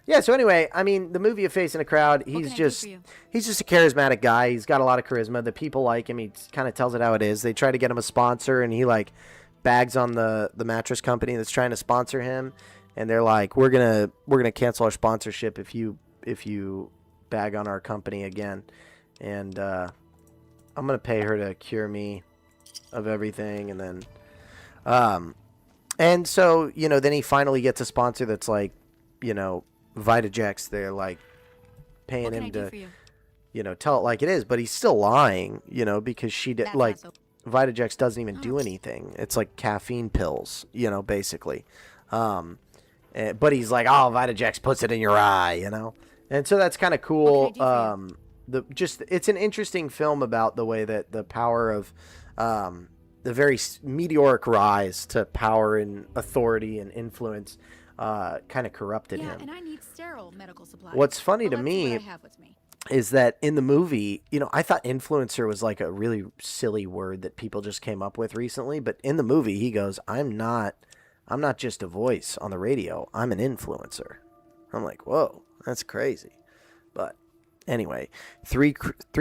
Yeah, so anyway, I mean, the movie A Face in a Crowd, he's just a charismatic guy. He's got a lot of charisma. The people like him. He kind of tells it how it is. They try to get him a sponsor, and he, like, bags on the mattress company that's trying to sponsor him. And they're like, we're gonna cancel our sponsorship if you bag on our company again. And I'm going to pay her to cure me of everything. And then, and so, you know, then he finally gets a sponsor that's like, you know, Vitajax. They're like paying him to, you know, tell it like it is. But he's still lying, you know, because she did, like, Vitajax doesn't even do anything. It's like caffeine pills, you know, basically. But he's like, oh, Vitajax puts it in your eye, you know. And so that's kind of cool. It's an interesting film about the way that the power of the very meteoric rise to power and authority and influence kind of corrupted him.
And I need sterile medical supplies.
What's funny to me is that in the movie, you know, I thought influencer was like a really silly word that people just came up with recently, but in the movie he goes, I'm not just a voice on the radio, I'm an influencer. I'm like, whoa, that's crazy. But anyway, 3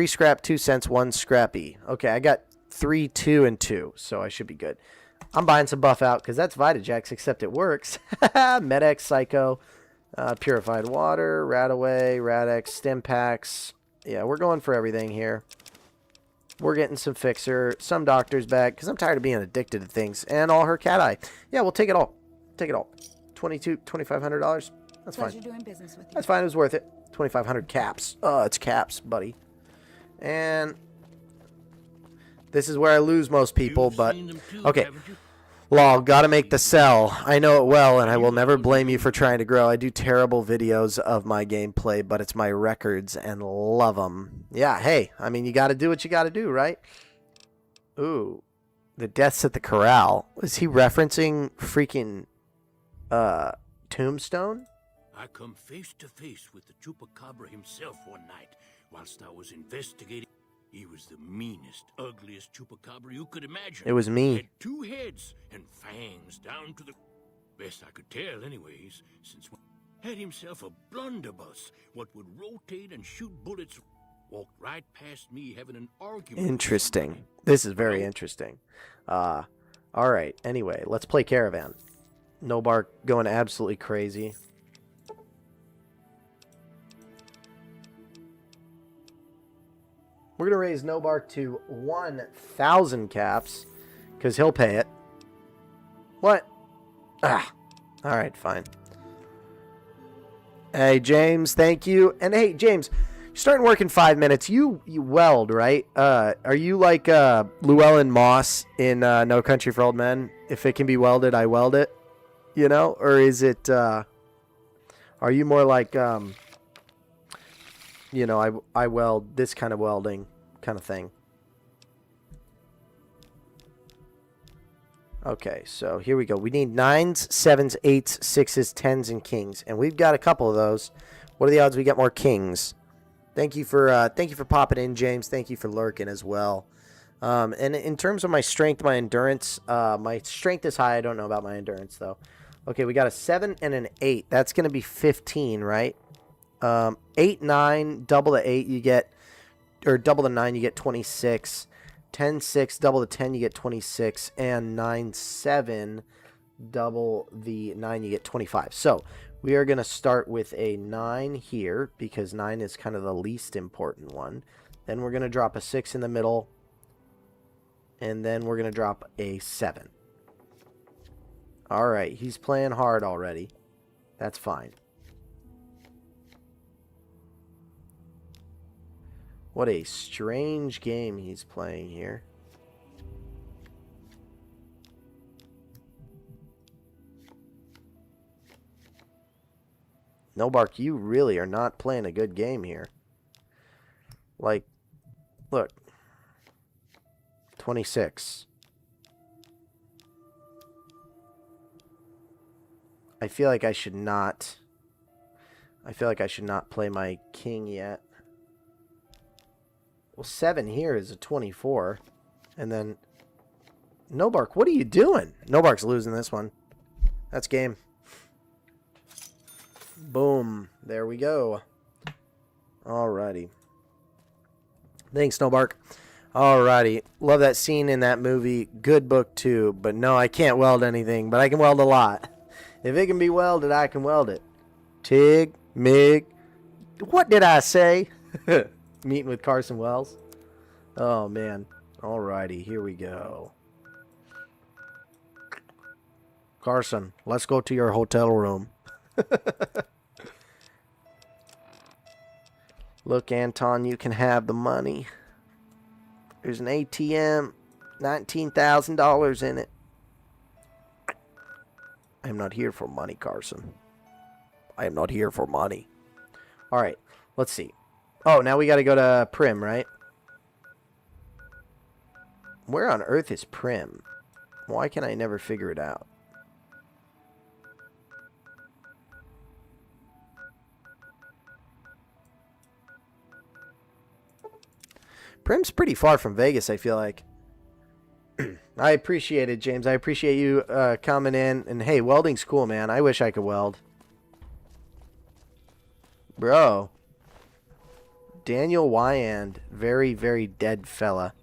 scrap, 2 cents, 1 scrappy. Okay, I got 3, 2, and 2, so I should be good. I'm buying some buff out because that's Vitajax, except it works. Med-X, Psycho, Purified Water, Radaway, Rad-X, Stim Packs. Yeah, we're going for everything here. We're getting some Fixer, some Doctor's Bag, because I'm tired of being addicted to things, and all her cat eye. Yeah, we'll take it all. Take it all. $2,500. That's fine.
Doing business with you.
That's fine. It was worth it. 2,500 caps. Oh, it's caps, buddy. And this is where I lose most people, but okay. Lol, gotta make the cell. I know it well, and I will never blame you for trying to grow. I do terrible videos of my gameplay, but it's my records and love them. Yeah, hey, I mean, you gotta do what you gotta do, right? Ooh, the deaths at the corral. Was he referencing freaking Tombstone?
I come face to face with the Chupacabra himself one night whilst I was investigating. He was the meanest, ugliest Chupacabra you could imagine.
It was me.
Had 2 heads and fangs down to the... Best I could tell, anyways, since... Had himself a blunderbuss, what would rotate and shoot bullets. Walked right past me having an argument.
Interesting. This is very interesting. Alright, anyway, let's play Caravan. Nobark going absolutely crazy. We're going to raise Nobark to 1,000 caps, because he'll pay it. What? Ah. Alright, fine. Hey, James, thank you. And hey, James, you're starting work in 5 minutes. You weld, right? Are you like Llewellyn Moss in No Country for Old Men? If it can be welded, I weld it. You know? Or is it... are you more like... you know, I weld this kind of welding kind of thing. Okay, so here we go. We need 9s, 7s, 8s, 6s, 10s, and kings. And we've got a couple of those. What are the odds we get more kings? Thank you for popping in, James. Thank you for lurking as well. And in terms of my strength, my endurance, my strength is high. I don't know about my endurance, though. Okay, we got a 7 and an 8. That's going to be 15, right? 8, 9, double the 8, you get, or double the 9, you get 26. 10, 6, double the 10, you get 26. And 9, 7, double the 9, you get 25. So we are going to start with a 9 here, because 9 is kind of the least important one. Then we're going to drop a 6 in the middle. And then we're going to drop a 7. All right, he's playing hard already. That's fine. What a strange game he's playing here. Nobark, you really are not playing a good game here. Like, look. 26. I feel like I should not play my king yet. Well, 7 here is a 24. And then... Nobark, what are you doing? Nobark's losing this one. That's game. Boom. There we go. Alrighty. Thanks, Nobark. Alrighty. Love that scene in that movie. Good book, too. But no, I can't weld anything. But I can weld a lot. If it can be welded, I can weld it. Tig, Mig. What did I say? Meeting with Carson Wells. Oh, man. Alrighty, here we go. Carson, let's go to your hotel room. Look, Anton, you can have the money. There's an ATM, $19,000 in it. I am not here for money, Carson. I am not here for money. Alright, let's see. Oh, now we got to go to Prim, right? Where on earth is Prim? Why can I never figure it out? Prim's pretty far from Vegas, I feel like. I appreciate it, James. I appreciate you coming in. And hey, welding's cool, man. I wish I could weld. Bro. Daniel Wyand. Very, very dead fella.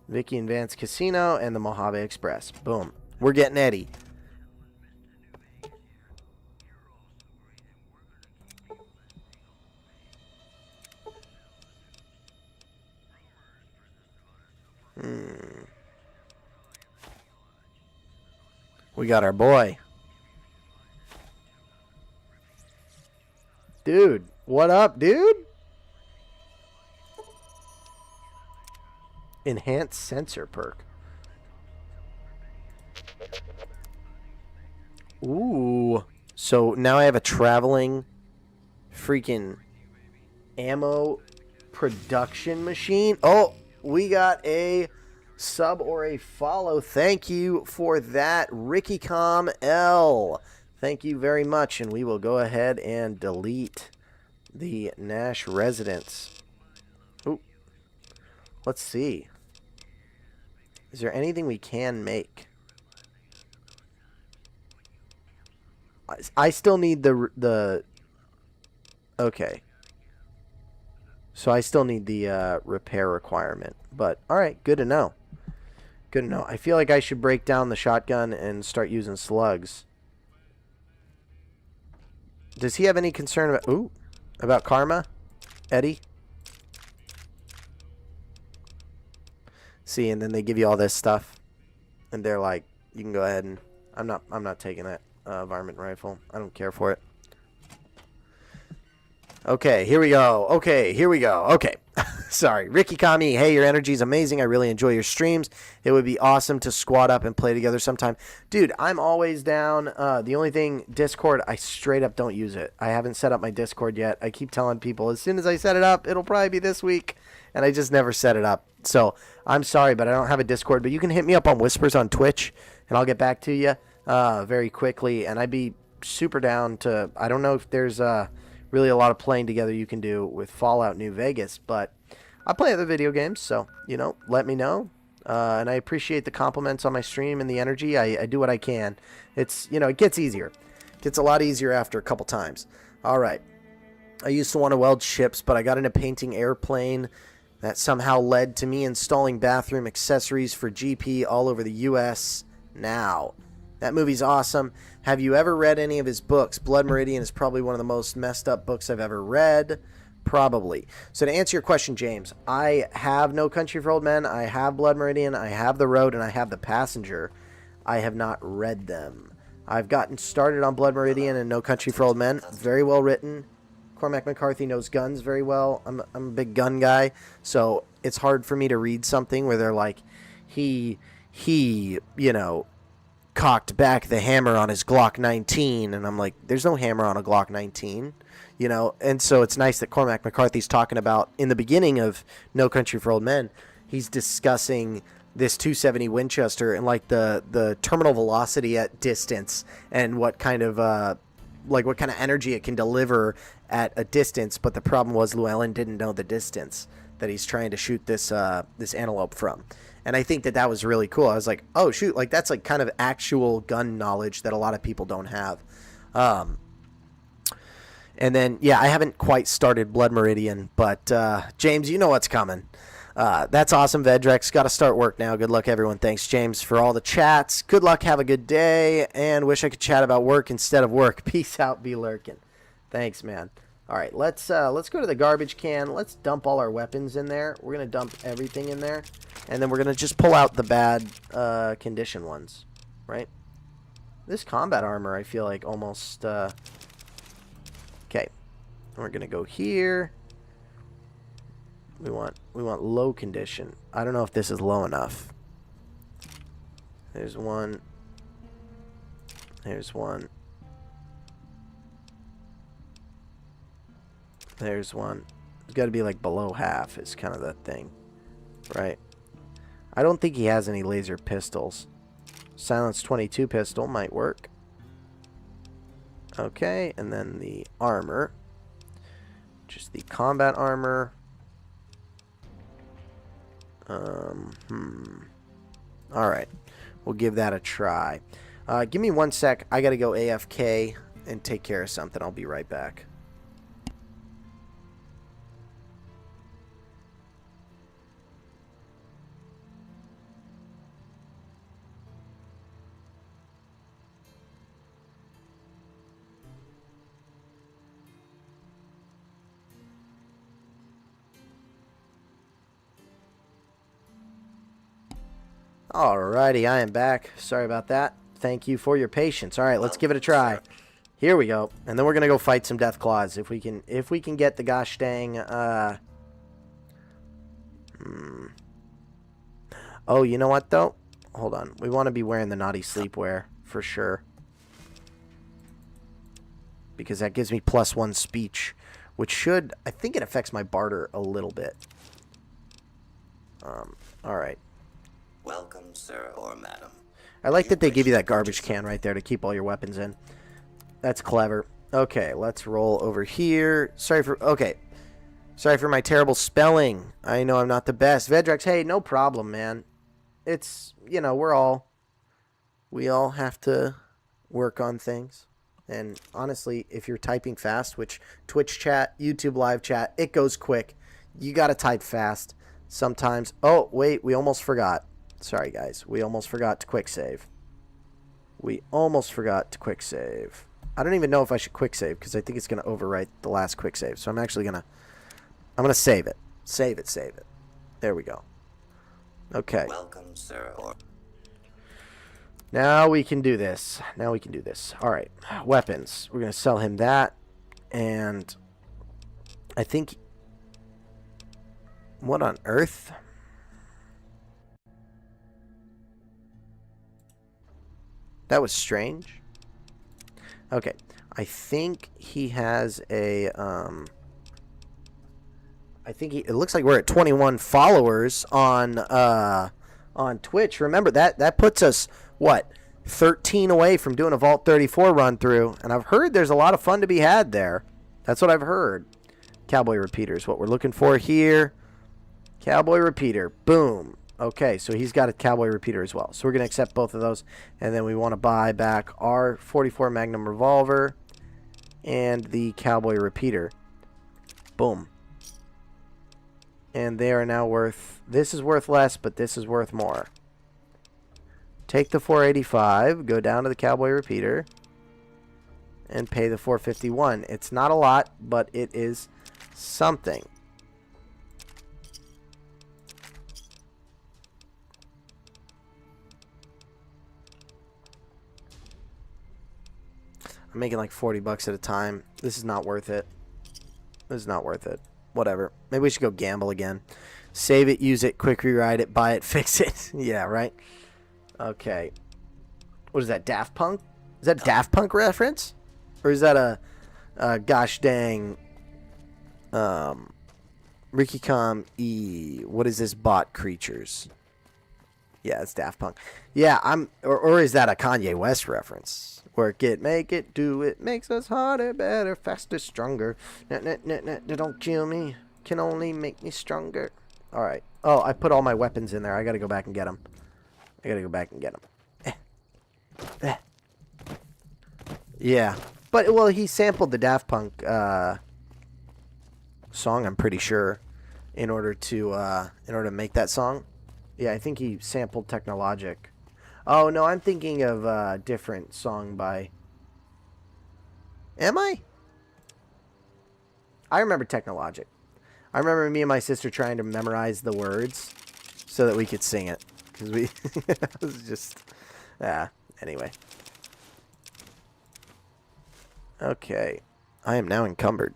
Vicky and Vance Casino and the Mojave Express. Boom. We're getting Eddie. We got our boy. Dude, what up, dude? Enhanced sensor perk. Ooh. So now I have a traveling freaking ammo production machine. Oh, we got a sub or a follow. Thank you for that, RickyCom L. Thank you very much. And we will go ahead and delete the Nash residence. Ooh. Let's see. Is there anything we can make? I still need the okay. So I still need the repair requirement. But alright, good to know. Good to know. I feel like I should break down the shotgun and start using slugs. Does he have any concern about karma? Eddie? See, and then they give you all this stuff. And they're like, you can go ahead and I'm not taking that varmint rifle. I don't care for it. Okay, here we go. Okay. Sorry. Ricky Kami, hey, your energy is amazing. I really enjoy your streams. It would be awesome to squad up and play together sometime. Dude, I'm always down. The only thing, Discord, I straight up don't use it. I haven't set up my Discord yet. I keep telling people as soon as I set it up, it'll probably be this week. And I just never set it up. So I'm sorry, but I don't have a Discord. But you can hit me up on Whispers on Twitch, and I'll get back to you very quickly. And I'd be super down to, I don't know if there's really a lot of playing together you can do with Fallout New Vegas, but I play other video games, so, you know, let me know. And I appreciate the compliments on my stream and the energy. I do what I can. It's, you know, it gets easier. It gets a lot easier after a couple times. All right. I used to want to weld ships, but I got into painting airplane. That somehow led to me installing bathroom accessories for GP all over the U.S. now. That movie's awesome. Have you ever read any of his books? Blood Meridian is probably one of the most messed up books I've ever read. Probably. So to answer your question, James, I have No Country for Old Men. I have Blood Meridian. I have The Road, and I have The Passenger. I have not read them. I've gotten started on Blood Meridian and No Country for Old Men. Very well written. Cormac McCarthy knows guns very well. I'm a big gun guy, so it's hard for me to read something where they're like, he, you know, cocked back the hammer on his Glock 19, and I'm like, there's no hammer on a Glock 19, you know. And so it's nice that Cormac McCarthy's talking about, in the beginning of No Country for Old Men, he's discussing this 270 Winchester and like the terminal velocity at distance and what kind of energy it can deliver at a distance. But the problem was Llewellyn didn't know the distance that he's trying to shoot this antelope from. And I think that was really cool. I was like, oh, shoot, like that's like kind of actual gun knowledge that a lot of people don't have. And then, yeah, I haven't quite started Blood Meridian, but James, you know what's coming. That's awesome, Vedrex. Got to start work now. Good luck, everyone. Thanks, James, for all the chats. Good luck. Have a good day. And wish I could chat about work instead of work. Peace out. Be lurking. Thanks, man. All right, let's go to the garbage can. Let's dump all our weapons in there. We're going to dump everything in there. And then we're going to just pull out the bad condition ones, right? This combat armor, I feel like almost... Okay. We're going to go here. We want low condition. I don't know if this is low enough. There's one. There's one. There's one. It's got to be like below half is kind of the thing. Right. I don't think he has any laser pistols. Silence 22 pistol might work. Okay, and then the armor. Just the combat armor. Alright. We'll give that a try. Give me 1 sec. I gotta go AFK and take care of something. I'll be right back. Alrighty, I am back. Sorry about that. Thank you for your patience. Alright, let's give it a try. Here we go. And then we're gonna go fight some death claws. If we can get the gosh dang Oh, you know what though? Hold on. We want to be wearing the naughty sleepwear for sure. because that gives me +1 speech, which should, I think it affects my barter a little bit. All right.
Welcome, sir or madam.
I like that they give you that garbage can right there to keep all your weapons in. That's clever. Okay, let's roll over here. Sorry for my terrible spelling. I know I'm not the best. Vedrex, hey, no problem, man. It's, you know, we all have to work on things. And honestly, if you're typing fast, which Twitch chat, YouTube live chat, it goes quick. You got to type fast sometimes. Oh, wait, we almost forgot. Sorry, guys. We almost forgot to quick save. I don't even know if I should quick save because I think it's going to overwrite the last quick save. So I'm actually going to save it. Save it. There we go. Okay.
Welcome, sir.
Now we can do this. All right. Weapons. We're going to sell him that. And I think... What on earth? That was strange. Okay. I think he has a... it looks like we're at 21 followers on Twitch. Remember, that puts us, what, 13 away from doing a Vault 34 run-through. And I've heard there's a lot of fun to be had there. That's what I've heard. Cowboy Repeater is what we're looking for here. Cowboy Repeater. Boom. Okay, so he's got a Cowboy Repeater as well. So we're going to accept both of those. And then we want to buy back our 44 Magnum Revolver and the Cowboy Repeater. Boom. And they are now worth... This is worth less, but this is worth more. Take the 485, go down to the Cowboy Repeater, and pay the 451. It's not a lot, but it is something. I'm making like 40 bucks at a time. This is not worth it. Whatever. Maybe we should go gamble again. Save it, use it, quick rewrite it, buy it, fix it. Yeah, right? Okay. What is that, Daft Punk? Is that a Daft Punk reference? Or is that a gosh dang Rikicom E? What is this, Bot Creatures? Yeah, it's Daft Punk. Yeah, or is that a Kanye West reference? Work it, make it, do it, makes us harder, better, faster, stronger. Don't kill me, can only make me stronger. All right. Oh, I put all my weapons in there. I got to go back and get them. Yeah. But, well, he sampled the Daft Punk song, I'm pretty sure, in order to make that song. Yeah, I think he sampled Technologic. Oh, no, I'm thinking of a different song by... Am I? I remember Technologic. I remember me and my sister trying to memorize the words so that we could sing it. Because we... it was just... anyway. Okay. I am now encumbered.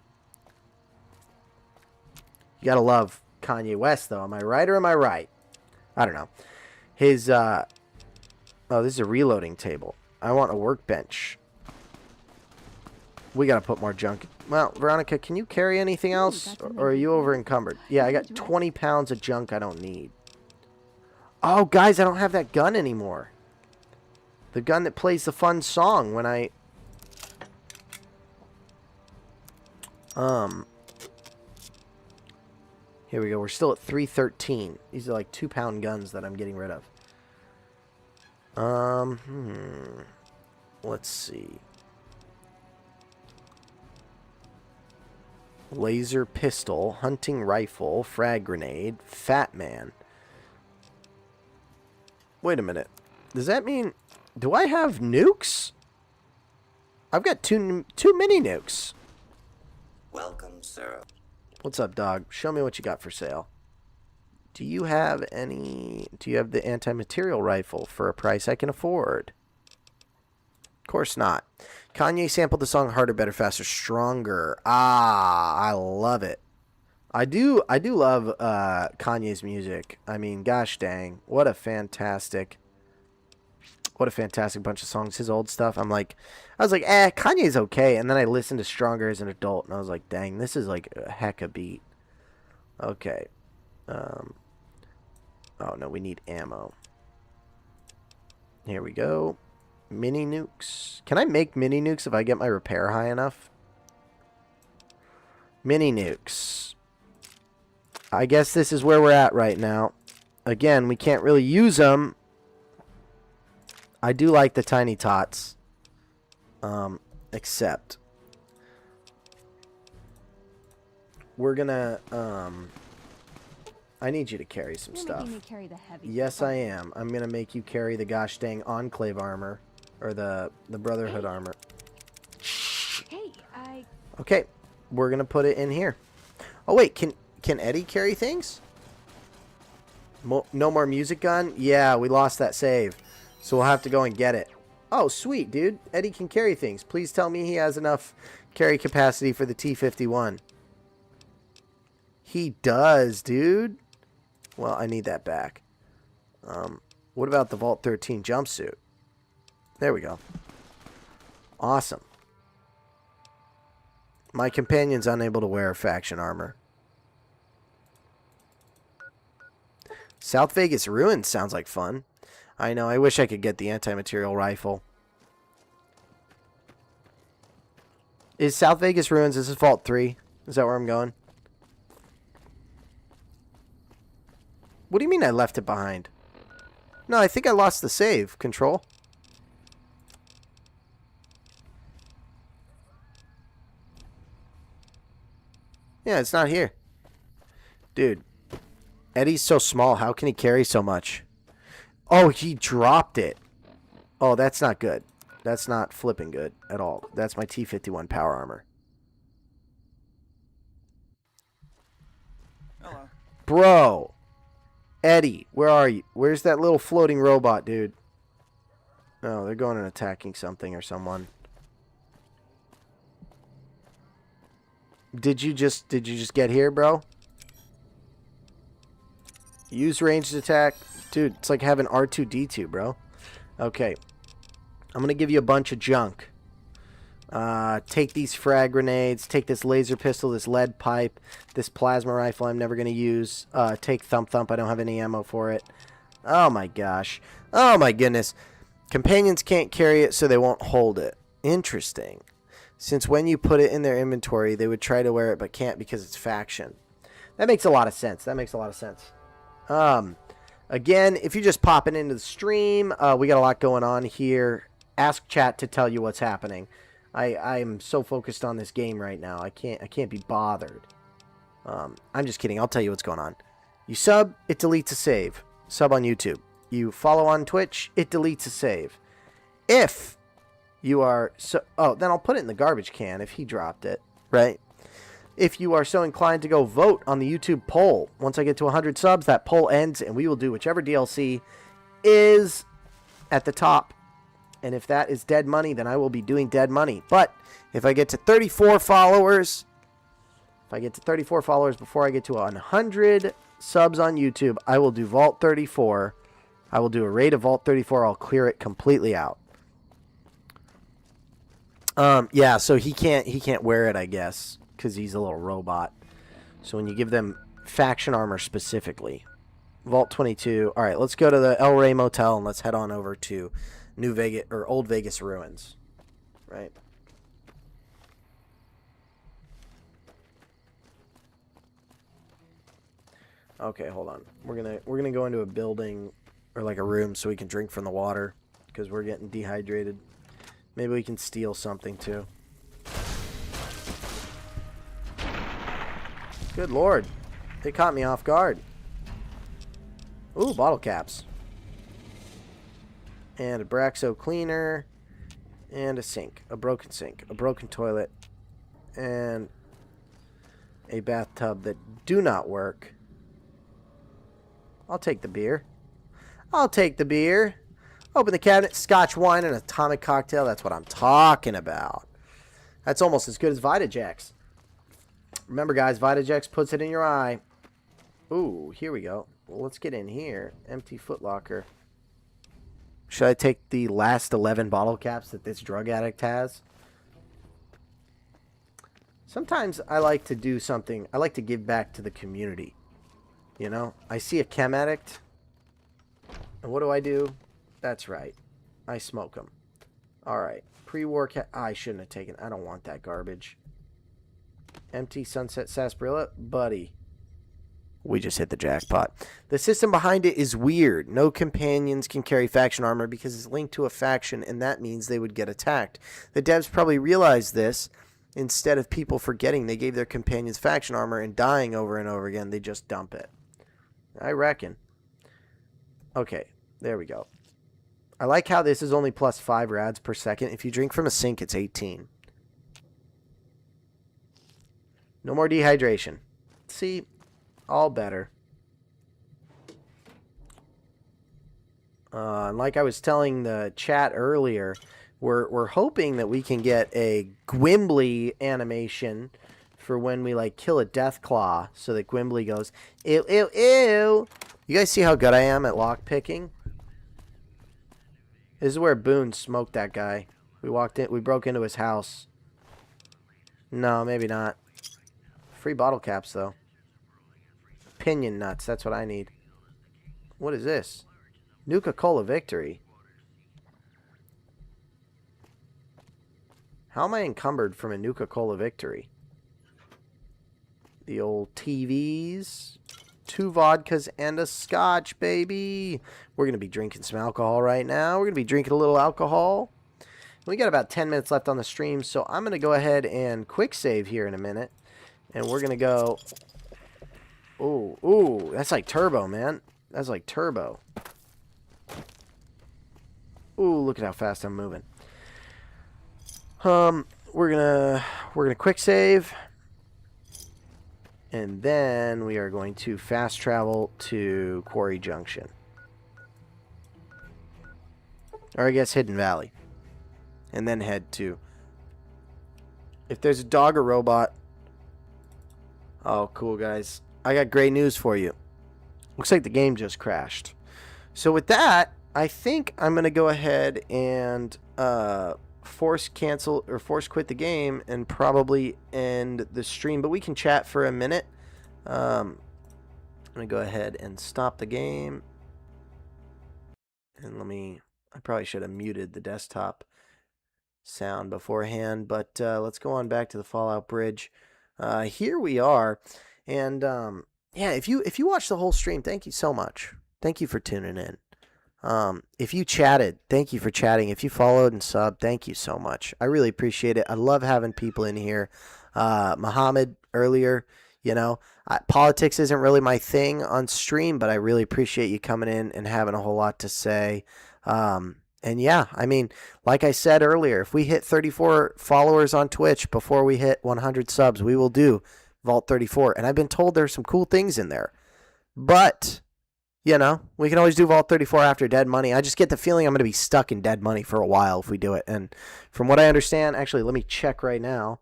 You gotta love Kanye West, though. Am I right or am I right? I don't know. His, Oh, this is a reloading table. I want a workbench. We gotta put more junk. Well, Veronica, can you carry anything else? Or are you over encumbered? Yeah, I got 20 pounds of junk I don't need. Oh, guys, I don't have that gun anymore. The gun that plays the fun song when I... Here we go. We're still at 313. These are like 2-pound guns that I'm getting rid of. Let's see. Laser pistol, hunting rifle, frag grenade, fat man. Wait a minute. Does that mean... Do I have nukes? I've got two mini nukes.
Welcome, sir.
What's up, dog? Show me what you got for sale. Do you have the anti-material rifle for a price I can afford? Of course not. Kanye sampled the song Harder, Better, Faster, Stronger. Ah, I love it. I do love Kanye's music. I mean, gosh dang, what a fantastic What a fantastic bunch of songs. His old stuff, I was like, Kanye's okay. And then I listened to Stronger as an adult, and I was like, dang, this is like a heck of a beat. Okay. Oh, no, we need ammo. Here we go. Mini nukes. Can I make mini nukes if I get my repair high enough? Mini nukes. I guess this is where we're at right now. Again, we can't really use them. I do like the tiny tots. Except we're gonna I need you to carry some stuff. Yes, I am. I'm gonna make you carry the gosh dang Enclave armor, or the Brotherhood armor.
Hey,
Okay, we're gonna put it in here. Oh wait, can Eddie carry things? No more music gun? Yeah, we lost that save, so we'll have to go and get it. Oh, sweet, dude. Eddie can carry things. Please tell me he has enough carry capacity for the T-51. He does, dude. Well, I need that back. What about the Vault 13 jumpsuit? There we go. Awesome. My companion's unable to wear faction armor. South Vegas Ruins sounds like fun. I know, I wish I could get the anti-material rifle. Is South Vegas Ruins, is this Vault 3? Is that where I'm going? What do you mean I left it behind? No, I think I lost the save. Control. Yeah, it's not here. Dude. Eddie's so small. How can he carry so much? Oh, he dropped it. Oh, that's not good. That's not flipping good at all. That's my T-51 power armor.
Hello.
Bro. Eddie, where are you? Where's that little floating robot, dude? Oh, they're going and attacking something or someone. Did you just get here, bro? Use ranged attack. Dude, it's like having R2-D2, bro. Okay. I'm going to give you a bunch of junk. Take these frag grenades. Take this laser pistol, this lead pipe, this plasma rifle I'm never going to use. Take Thump Thump. I don't have any ammo for it. Oh, my gosh. Oh, my goodness. Companions can't carry it, so they won't hold it. Interesting. Since when you put it in their inventory, they would try to wear it but can't because it's faction. That makes a lot of sense. That makes a lot of sense. Again, if you're just popping into the stream, we got a lot going on here. Ask chat to tell you what's happening. I'm so focused on this game right now. I can't be bothered. I'm just kidding. I'll tell you what's going on. You sub, it deletes a save. Sub on YouTube. You follow on Twitch, it deletes a save. If you are then I'll put it in the garbage can if he dropped it, right? If you are so inclined to go vote on the YouTube poll, once I get to 100 subs, that poll ends, and we will do whichever DLC is at the top. And if that is Dead Money, then I will be doing Dead Money. But if I get to 34 followers, before I get to 100 subs on YouTube, I will do Vault 34. I will do a raid of Vault 34. I'll clear it completely out. Yeah, so he can't wear it, I guess, because he's a little robot. So when you give them faction armor specifically. Vault 22. All right, let's go to the El Rey Motel and let's head on over to New Vegas or Old Vegas Ruins. Right. Okay, hold on. We're gonna go into a building or like a room so we can drink from the water because we're getting dehydrated. Maybe we can steal something too. Good lord. They caught me off guard. Ooh, bottle caps. And a Braxo cleaner. And a sink. A broken sink. A broken toilet. And a bathtub that do not work. I'll take the beer. I'll take the beer. Open the cabinet. Scotch wine and atomic cocktail. That's what I'm talking about. That's almost as good as Vitajex. Remember, guys, Vitajex puts it in your eye. Ooh, here we go. Well, let's get in here. Empty footlocker. Should I take the last 11 bottle caps that this drug addict has? Sometimes I like to do something. I like to give back to the community. You know, I see a chem addict. And what do? That's right. I smoke them. All right. Pre-war I shouldn't have taken. I don't want that garbage. Empty Sunset Sarsaparilla. Buddy. We just hit the jackpot. The system behind it is weird. No companions can carry faction armor because it's linked to a faction, and that means they would get attacked. The devs probably realized this. Instead of people forgetting they gave their companions faction armor and dying over and over again, they just dump it. I reckon. Okay, there we go. I like how this is only plus 5 rads per second. If you drink from a sink, it's 18. No more dehydration. See, all better. And like I was telling the chat earlier, we're hoping that we can get a Gwimbly animation for when we like kill a Deathclaw, so that Gwimbly goes, ew, ew, ew. You guys see how good I am at lockpicking? This is where Boone smoked that guy. We broke into his house. No, maybe not. Free bottle caps though. Pinion nuts, that's what I need. What is this? Nuka-Cola Victory. How am I encumbered from a Nuka-Cola Victory? The old TVs. 2 vodkas and a scotch, baby. We're going to be drinking some alcohol right now. We're going to be drinking a little alcohol. We got about 10 minutes left on the stream, so I'm going to go ahead and quick save here in a minute. And we're going to go... Ooh, ooh, that's like turbo, man. That's like turbo. Ooh, look at how fast I'm moving. We're gonna quick save, and then we are going to fast travel to Quarry Junction, or I guess Hidden Valley, and then head to. If there's a dog or robot, oh cool guys, I got great news for you. Looks like the game just crashed. So with that, I think I'm gonna go ahead and force cancel or force quit the game and probably end the stream, but we can chat for a minute. I'm gonna go ahead and stop the game, and I probably should have muted the desktop sound beforehand, but let's go on back to the Fallout Bridge. Here we are, and yeah, if you watched the whole stream, thank you so much. Thank you for tuning in. If you chatted, thank you for chatting. If you followed and subbed, thank you so much. I really appreciate it. I love having people in here. Muhammad earlier, politics isn't really my thing on stream, but I really appreciate you coming in and having a whole lot to say. And yeah, I mean, like I said earlier, if we hit 34 followers on Twitch before we hit 100 subs, we will do Vault 34. And I've been told there's some cool things in there, but we can always do Vault 34 after Dead Money. I just get the feeling I'm going to be stuck in Dead Money for a while if we do it. And from what I understand, actually, let me check right now.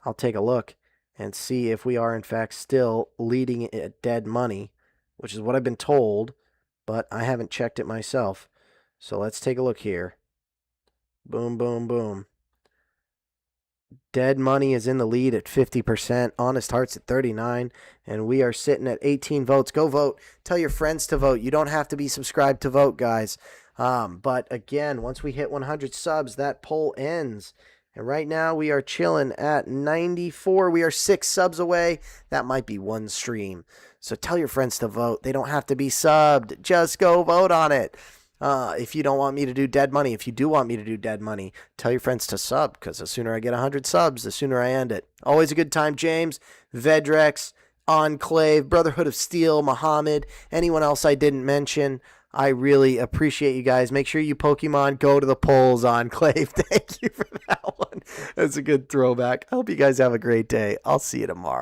I'll take a look and see if we are, in fact, still leading at Dead Money, which is what I've been told, but I haven't checked it myself. So let's take a look here. Boom, boom, boom. Dead Money is in the lead at 50%. Honest Hearts at 39%. And we are sitting at 18 votes. Go vote. Tell your friends to vote. You don't have to be subscribed to vote, guys. But again, once we hit 100 subs, that poll ends. And right now we are chilling at 94. We are 6 subs away. That might be one stream. So tell your friends to vote. They don't have to be subbed. Just go vote on it. If you don't want me to do Dead Money, if you do want me to do Dead Money, tell your friends to sub, because the sooner I get 100 subs, the sooner I end it. Always a good time, James, Vedrex, Enclave, Brotherhood of Steel, Muhammad, anyone else I didn't mention. I really appreciate you guys. Make sure you Pokemon go to the polls, Enclave. Thank you for that one. That's a good throwback. I hope you guys have a great day. I'll see you tomorrow.